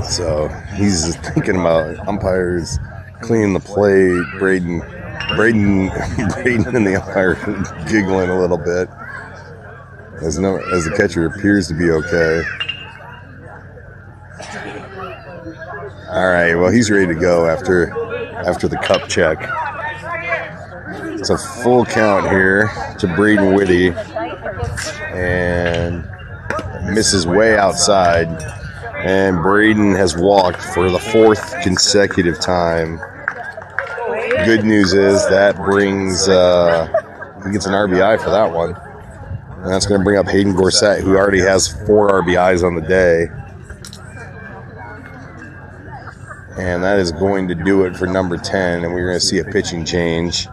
So he's thinking about umpires cleaning the plate. Braden and the umpire giggling a little bit as the catcher appears to be okay. All right, well, he's ready to go after the cup check. It's a full count here to Braden Whitty, and misses way outside. And Braden has walked for the 4th consecutive time. Good news is that brings he gets an RBI for that one, and that's going to bring up Hayden Gorsett, who already has 4 RBIs on the day. And that is going to do it for number 10, and we're going to see a pitching change.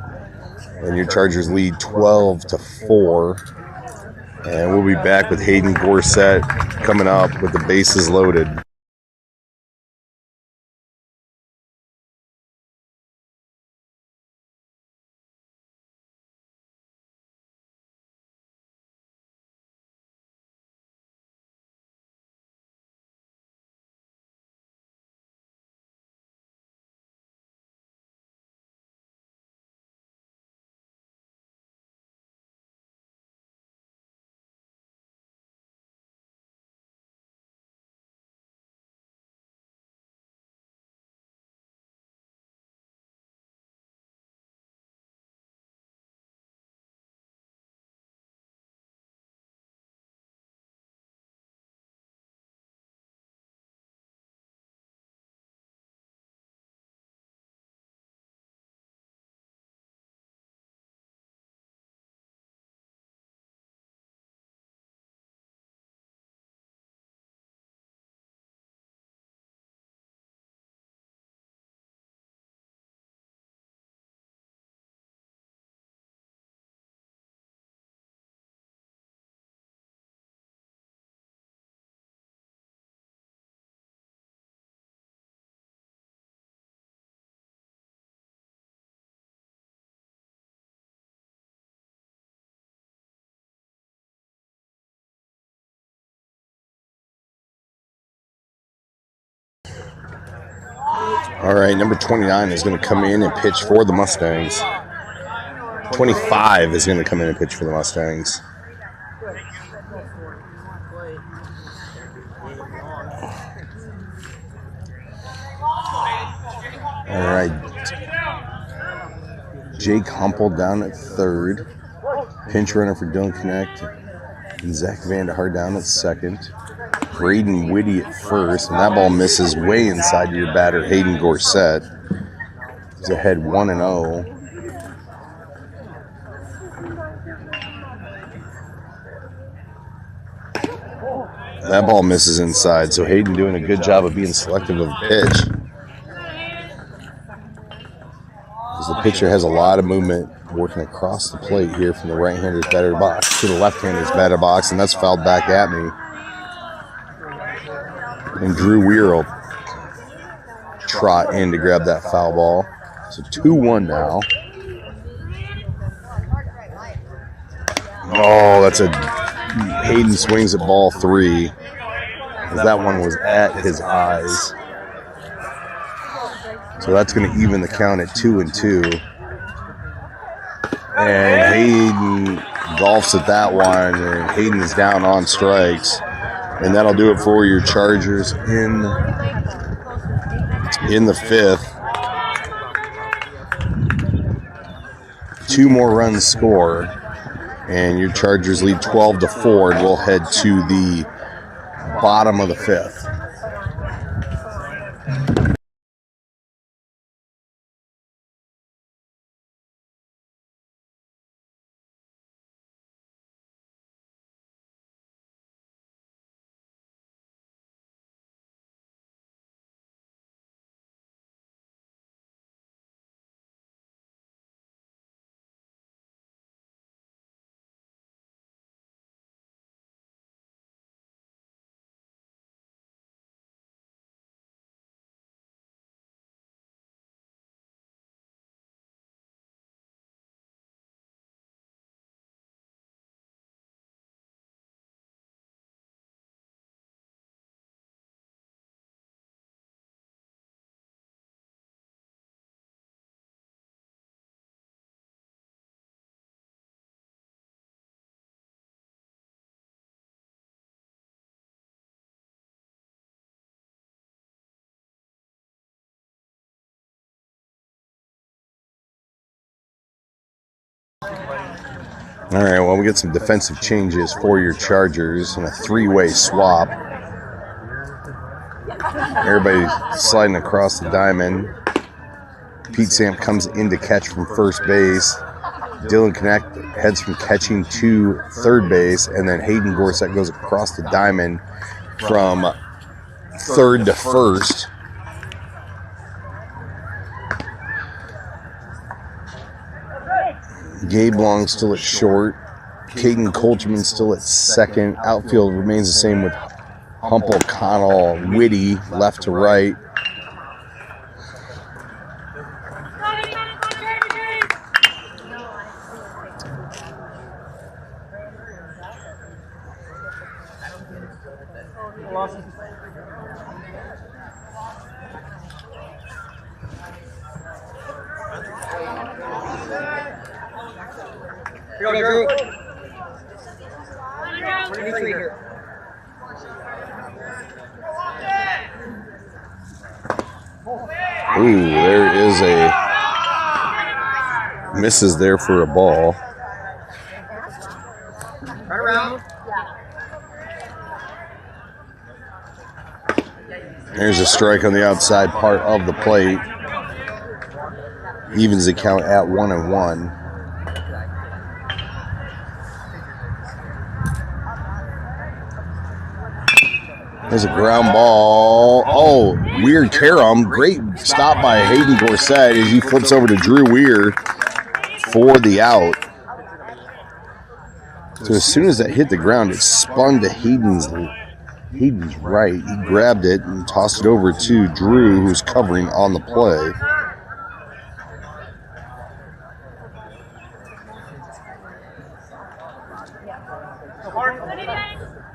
And your Chargers lead 12-4. And we'll be back with Hayden Gorsett coming up with the bases loaded. All right, number 29 is going to come in and pitch for the Mustangs. 25 is going to come in and pitch for the Mustangs. All right. Jake Humple down at third. Pinch runner for Dylan Connect. And Zach Vandehar down at second. Braden Whitty at first. And that ball misses way inside your batter, Hayden Gorsett. He's ahead 1-0. That ball misses inside, so Hayden doing a good job of being selective of the pitch. As the pitcher has a lot of movement working across the plate here from the right-hander's batter's box to the left-hander's batter's box, and that's fouled back at me. And Drew Weir will trot in to grab that foul ball. So 2-1 now. Oh, that's a Hayden swings at ball 3. As that one was at his eyes. So that's going to even the count at 2-2. And Hayden golfs at that one, and Hayden is down on strikes. And that'll do it for your Chargers in the 5th. 2 more runs scored, and your Chargers lead 12-4, and we'll head to the bottom of the 5th. All right, well, we get some defensive changes for your Chargers in a three-way swap. Everybody sliding across the diamond. Pete Samp comes in to catch from first base. Dylan Connect heads from catching to third base, and then Hayden Gorsett goes across the diamond from third to first. Gabe Long still at short. Caden Colterman still at second. Outfield remains the same with Humple, Connell, Whitty left to right. Here we go, Drew. 23 here. Ooh, there is a misses there for a ball. Turn around. There's a strike on the outside part of the plate. Evens the count at 1-1. There's a ground ball. Oh, Weir Karam. Great stop by Hayden Gorsett as he flips over to Drew Weir for the out. So as soon as that hit the ground, it spun to Hayden's right. He grabbed it and tossed it over to Drew, who's covering on the play.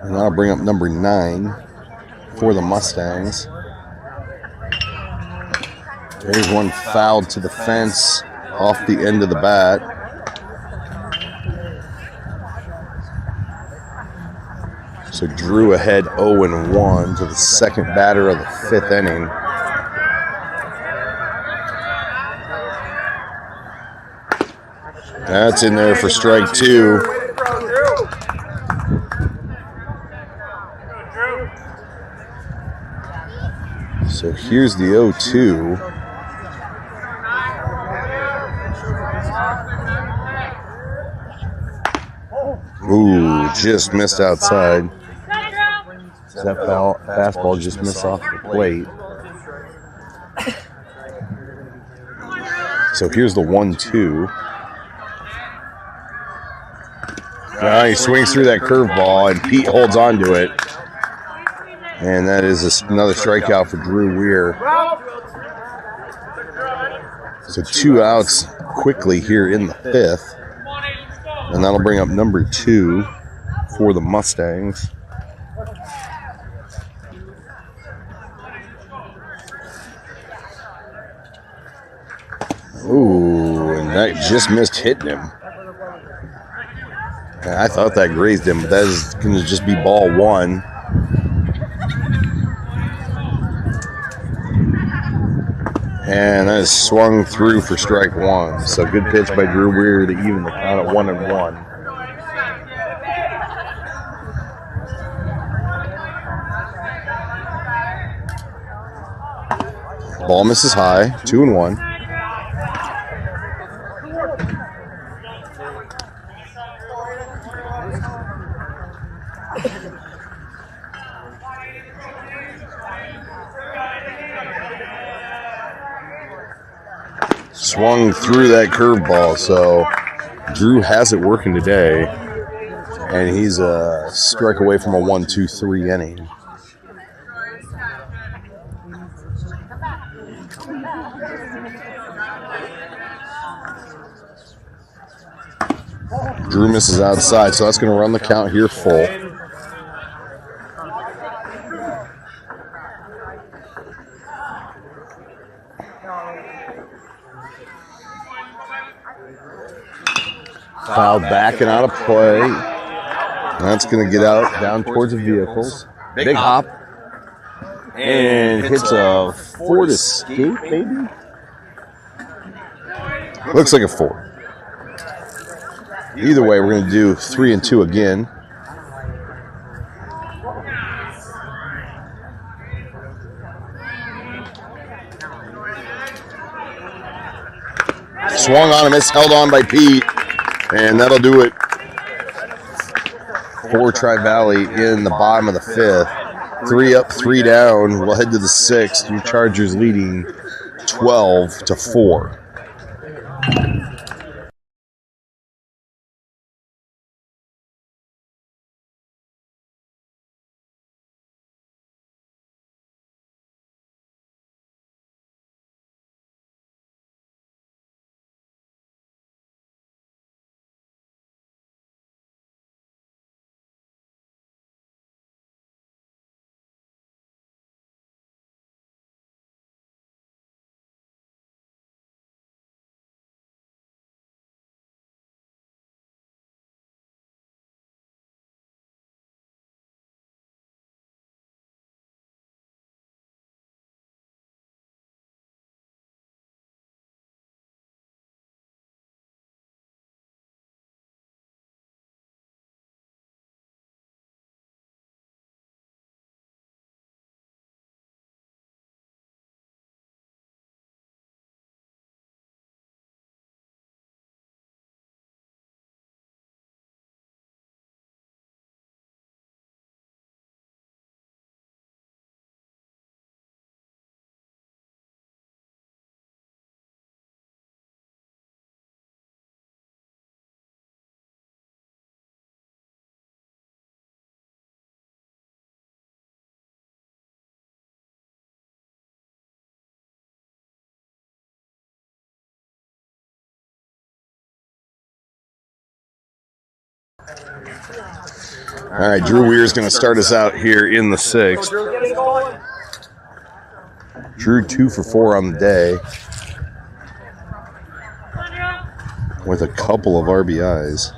And I'll bring up number 9 for the Mustangs. There's one fouled to the fence off the end of the bat. So Drew ahead 0-1 to the second batter of the 5th inning. That's in there for strike 2. So here's the 0-2. Ooh, just missed outside. That fastball just missed off the plate. So here's the 1-2. He swings through that curveball, and Pete holds on to it. And that is another strikeout for Drew Weir. So 2 outs quickly here in the 5th. And that'll bring up number 2 for the Mustangs. Ooh, and that just missed hitting him. I thought that grazed him, but that is going to just be ball 1. And that is swung through for strike 1. So good pitch by Drew Weir to even the count at 1-1. Ball misses high, 2-1. Swung through that curveball, so Drew has it working today, and he's a strike away from a 1-2-3 inning. Drew misses outside, so that's going to run the count here full. Foul back and out of play. That's going to get out down towards the vehicles. Big hop. And hits a Ford Escape, maybe? Looks like a Ford. Either way, we're going to do 3-2 again. Swung on him, it's held on by Pete. And that'll do it for Tri-Valley in the bottom of the fifth. 3 up, 3 down. We'll head to the sixth. Your Chargers leading 12-4. All right, Drew Weir's going to start us out here in the sixth. Drew 2 for 4 on the day with a couple of RBIs.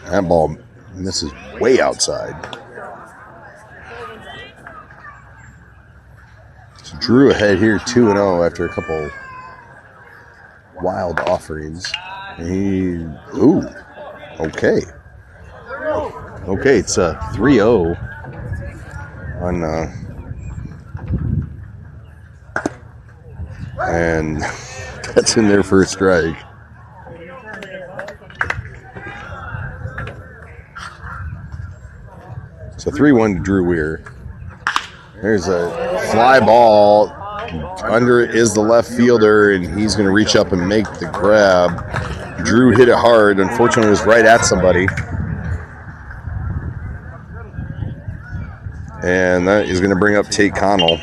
That ball misses way outside. So Drew ahead here 2-0 after a couple wild offerings. And okay. Okay, it's a 3-0 on and that's in there for a strike. So 3-1 to Drew Weir. There's a fly ball. Under it is the left fielder, and he's going to reach up and make the grab. Drew hit it hard. Unfortunately, it was right at somebody. And that is going to bring up Tate Connell.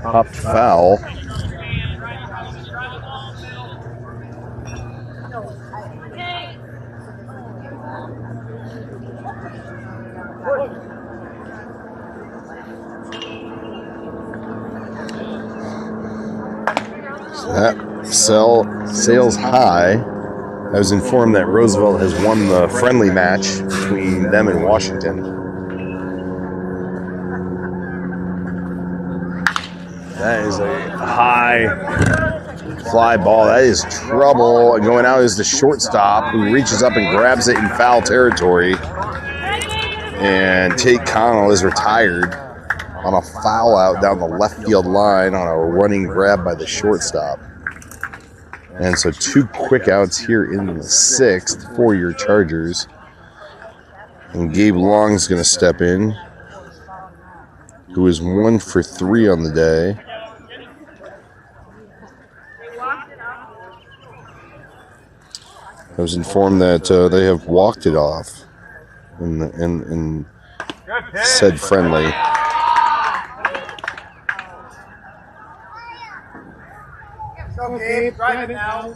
Pop foul. So that sails high. I was informed that Roosevelt has won the friendly match between them and Washington. That is a high fly ball. That is trouble. Going out is the shortstop, who reaches up and grabs it in foul territory. And Tate Connell is retired on a foul out down the left field line on a running grab by the shortstop. And so 2 quick outs here in the 6th for your Chargers. And Gabe Long's going to step in, who is 1 for 3 on the day. I was informed that they have walked it off in said friendly. Okay, drive it now.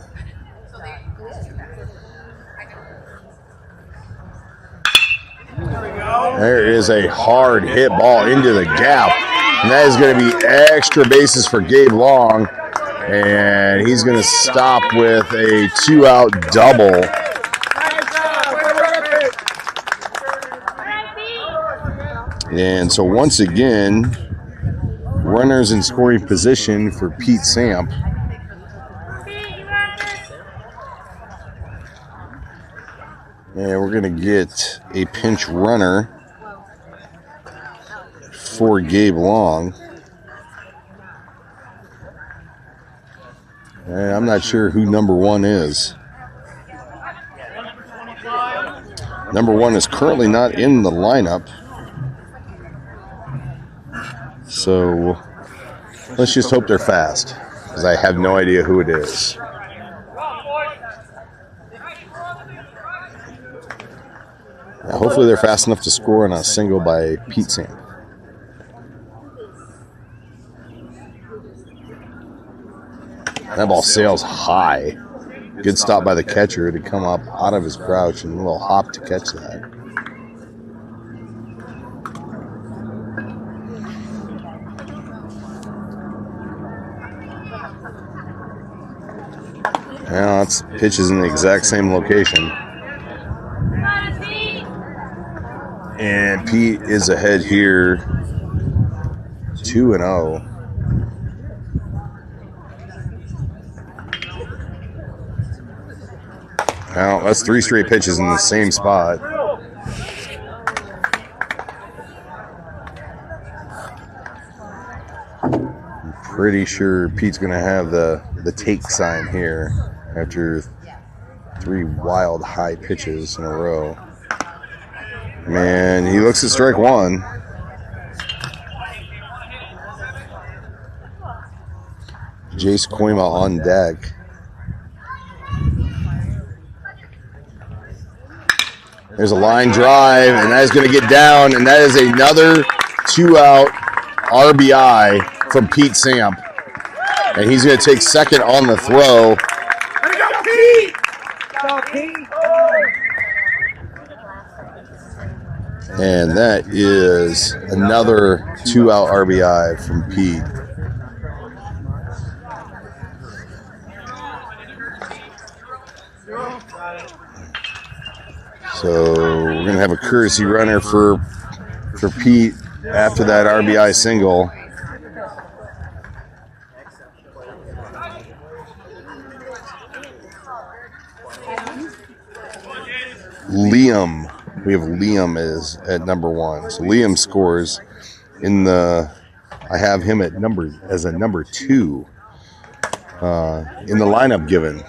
There is a hard hit ball into the gap. And that is going to be extra bases for Gabe Long. And he's going to stop with a 2-out double. And so once again, runners in scoring position for Pete Samp. And we're going to get a pinch runner for Gabe Long. And I'm not sure who number 1 is. Number 1 is currently not in the lineup. So let's just hope they're fast, because I have no idea who it is. Now, hopefully they're fast enough to score on a single by Pete Samp. That ball sails high. Good stop by the catcher to come up out of his crouch and a little hop to catch that. Now that's pitches in the exact same location. And Pete is ahead here 2-0. Now, that's 3 straight pitches in the same spot. I'm pretty sure Pete's going to have the take sign here after 3 wild high pitches in a row. Man, he looks at strike 1. Jace Koima on deck. There's a line drive, and that is going to get down, and that is another 2-out RBI from Pete Samp. And he's going to take second on the throw. And that is another 2-out RBI from Pete. So we're going to have a courtesy runner for Pete after that RBI single. Liam. We have Liam is at number 1. So Liam scores in the. I have him at as a number 2 in the lineup given.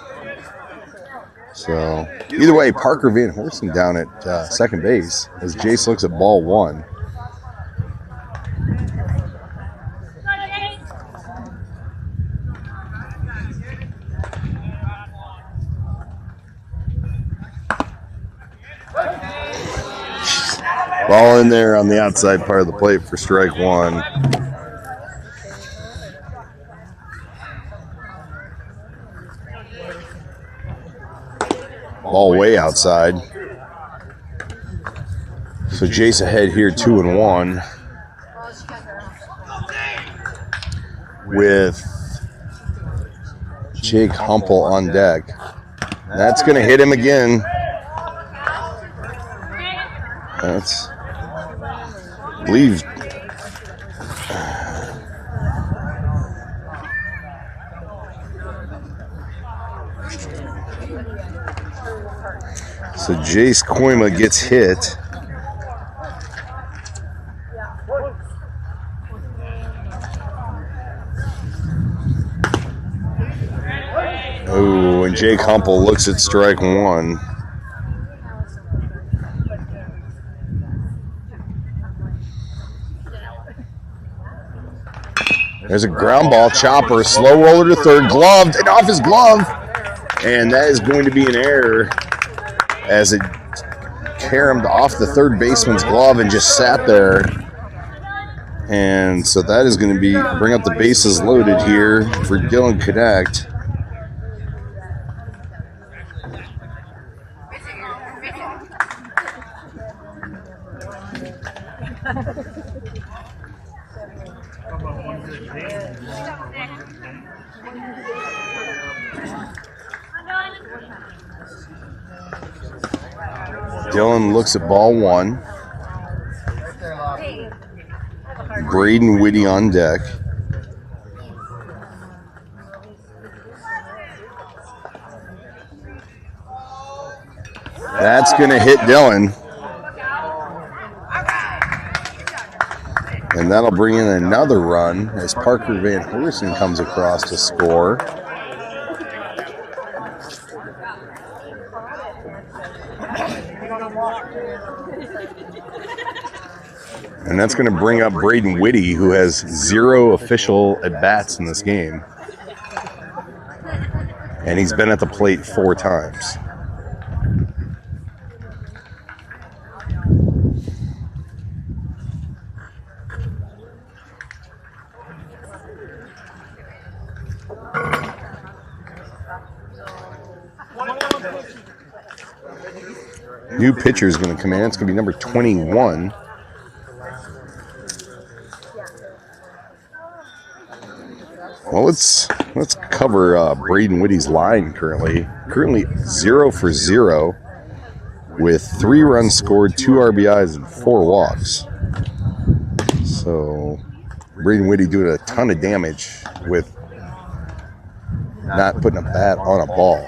So either way, Parker Van Horsen down at second base as Jace looks at ball 1. Ball in there on the outside part of the plate for strike 1. Ball way outside. So Jace ahead here 2-1 with Jake Humple on deck. That's going to hit him again. That's, I believe, so Jace Koima gets hit. Oh, and Jake Humple looks at strike one. There's a ground ball, chopper, slow roller to third, gloved, and off his glove. And that is going to be an error as it caromed off the third baseman's glove and just sat there. And so that is going to bring up the bases loaded here for Dylan Connect. Dylan looks at ball one. Braden Whitty on deck. That's going to hit Dylan. And that'll bring in another run as Parker Van Horsen comes across to score. And that's going to bring up Braden Whitty, who has 0 official at-bats in this game. And he's been at the plate 4 times. New pitcher is going to come in. It's going to be number 21. Well, let's cover Braden Whitty's line currently. Currently 0 for 0 with 3 runs scored, 2 RBIs, and 4 walks. So Braden Whitty doing a ton of damage with not putting a bat on a ball.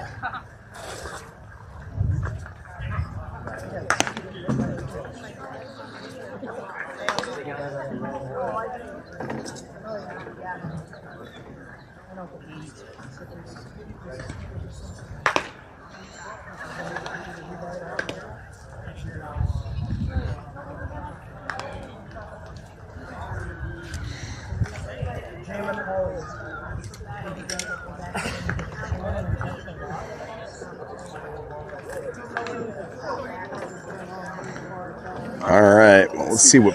All right, let's see what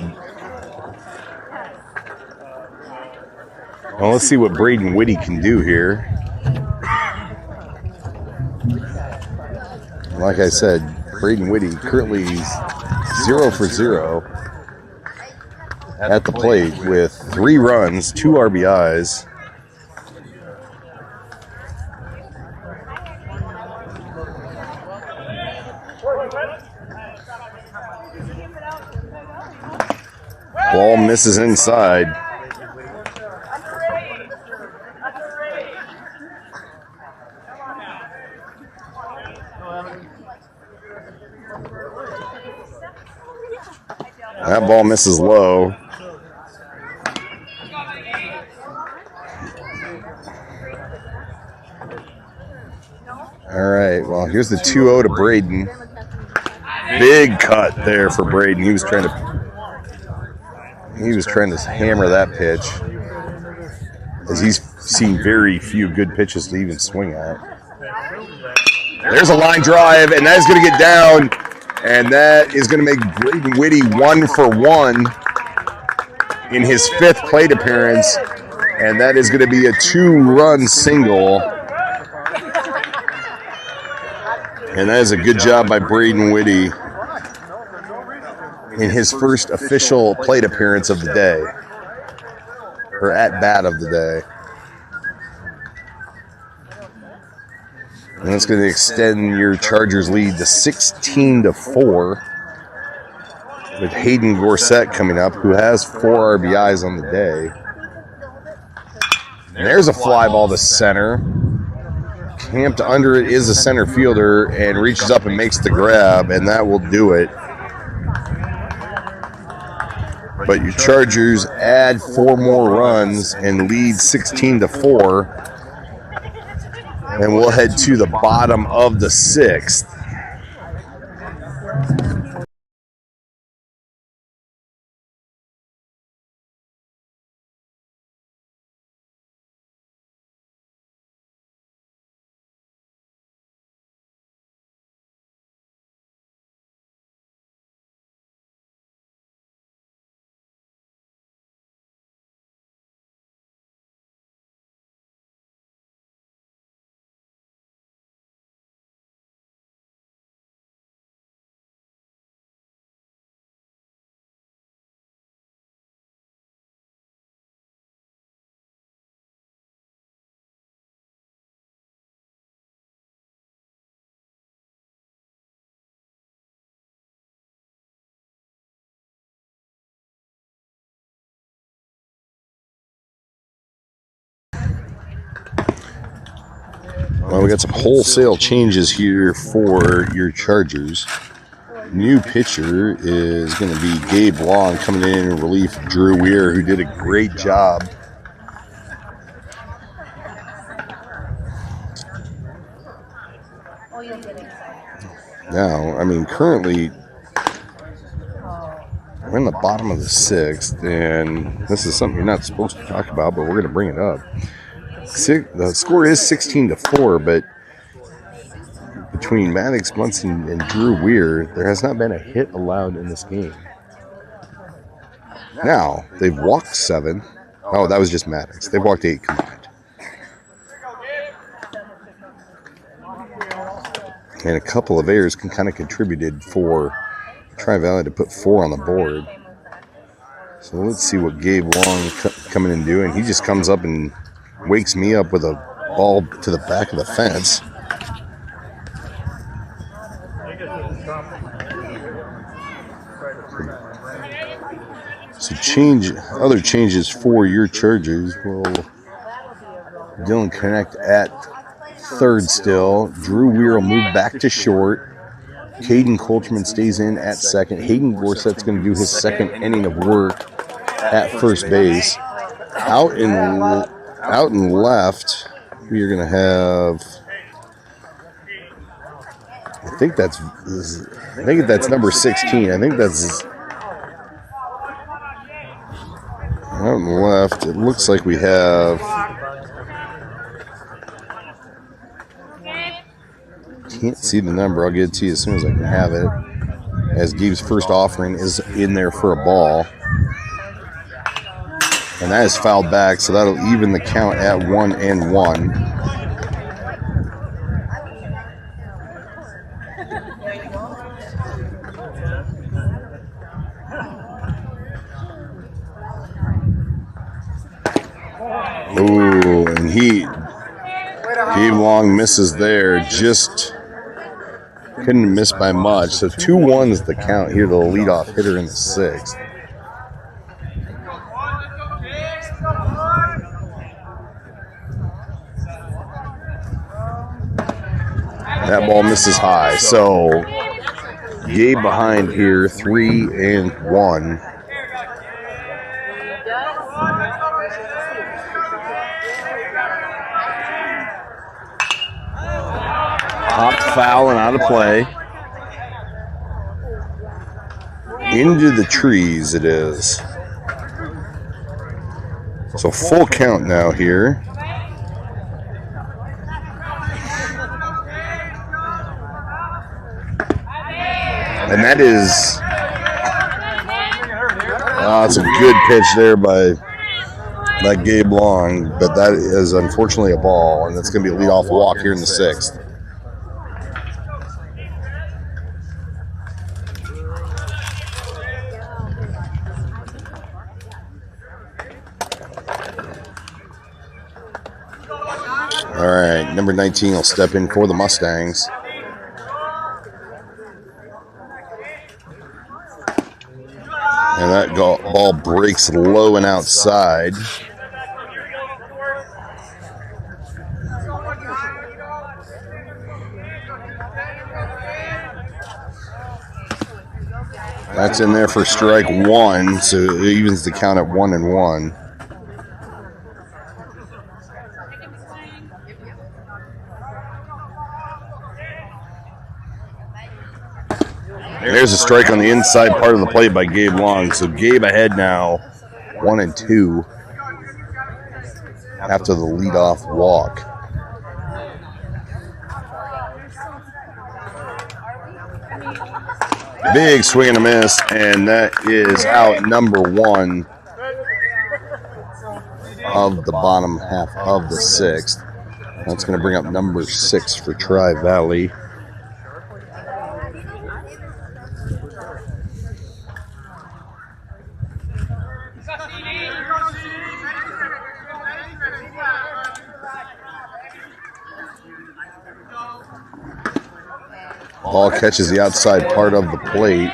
Braden Whitty can do here. Like I said, Braden Whitty currently 0 for 0 at the plate with 3 runs, 2 RBIs. Ball misses inside. That ball misses low. All right, well, here's the 2-0 to Braden. Big cut there for Braden. He was trying to hammer that pitch, as he's seen very few good pitches to even swing at. There's a line drive, and that is going to get down, and that is going to make Braden Whitty 1 for 1 in his 5th plate appearance, and that is going to be a 2-run single. And that is a good job by Braden Whitty. in his first official plate appearance of the day, or at bat of the day. And that's going to extend your Chargers lead to 16-4 with Hayden Gorsett coming up, who has 4 RBIs on the day. And there's a fly ball to center. Camped under it is a center fielder and reaches up and makes the grab, and that will do it. But your Chargers add 4 more runs and lead 16-4. And we'll head to the bottom of the 6th. Well, we got some wholesale changes here for your Chargers. New pitcher is going to be Gabe Long coming in relief of Drew Weir, who did a great job. Now, I mean, currently we're in the bottom of the 6th, and this is something you're not supposed to talk about, but we're going to bring it up. The score is 16-4, but between Maddox Munson and Drew Weir, there has not been a hit allowed in this game. Now, they've walked 7. Oh, that was just Maddox. They've walked 8 combined. And a couple of errors kind of contributed for Tri-Valley to put 4 on the board. So let's see what Gabe Long coming in doing. He just comes up and wakes me up with a ball to the back of the fence. So other changes for your Chargers. Will Dylan Connect at 3rd still. Drew Weir will move back to short. Caden Colchman stays in at 2nd. Hayden Gorsett's going to do his 2nd inning of work at first base. Out and left, we are going to have, I think that's number 16. I think that's out and left. It looks like we have, can't see the number. I'll get it to you as soon as I can have it. As Gabe's first offering is in there for a ball. And that is fouled back, so that'll even the count at 1-1. Ooh, and Gabe Long misses there. Just couldn't miss by much. So 2-1's the count here to the leadoff hitter in the 6th. That ball misses high. So Gabe behind here, 3-1. Popped foul and out of play. Into the trees it is. So full count now here. And that is, it's a good pitch there by Gabe Long, but that is unfortunately a ball, and that's going to be a leadoff walk here in the 6th. All right, number 19 will step in for the Mustangs. And that ball breaks low and outside. That's in there for strike one, so it evens the count at 1-1. There's a strike on the inside part of the plate by Gabe Long. So Gabe ahead now, 1-2 after the leadoff walk. Big swing and a miss, and that is out number one of the bottom half of the sixth. That's going to bring up number 6 for Tri-Valley. Ball catches the outside part of the plate.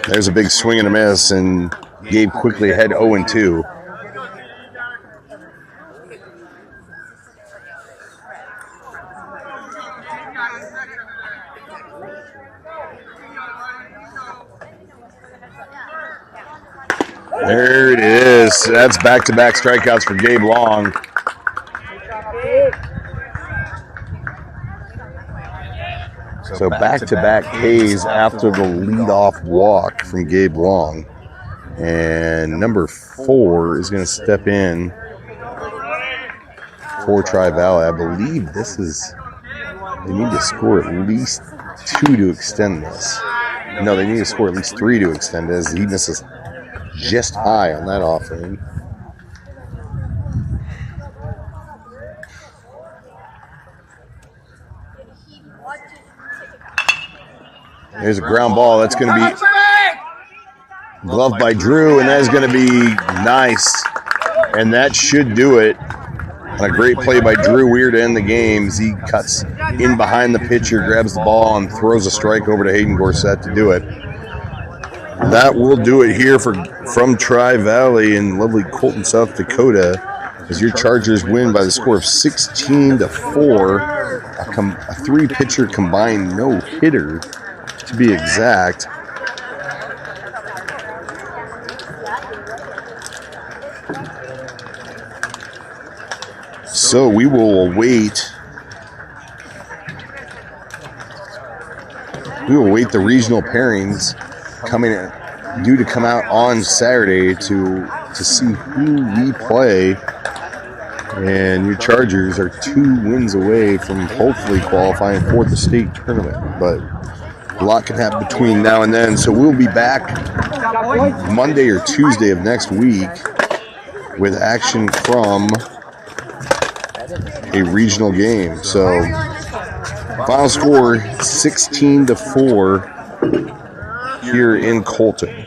There's a big swing and a miss, and Gabe quickly ahead 0-2. There it is. That's back-to-back strikeouts for Gabe Long. So back-to-back Ks after the leadoff walk from Gabe Long. And number 4 is going to step in for Tri-Valley. I believe this is, they need to score at least 2 to extend this. No, they need to score at least 3 to extend this. He misses just high on that offering. There's a ground ball. That's going to be gloved by Drew, and that is going to be nice. And that should do it. On a great play by Drew Weir to end the game. He cuts in behind the pitcher, grabs the ball, and throws a strike over to Hayden Gorsett to do it. That will do it here from Tri-Valley in lovely Colton, South Dakota, as your Chargers win by the score of 16-4. A 3-pitcher combined no-hitter, to be exact. So we will await the regional pairings due to come out on Saturday to see who we play. And your Chargers are 2 wins away from hopefully qualifying for the state tournament. But a lot can happen between now and then. So we'll be back Monday or Tuesday of next week with action from a regional game. So final score 16-4 here in Colton.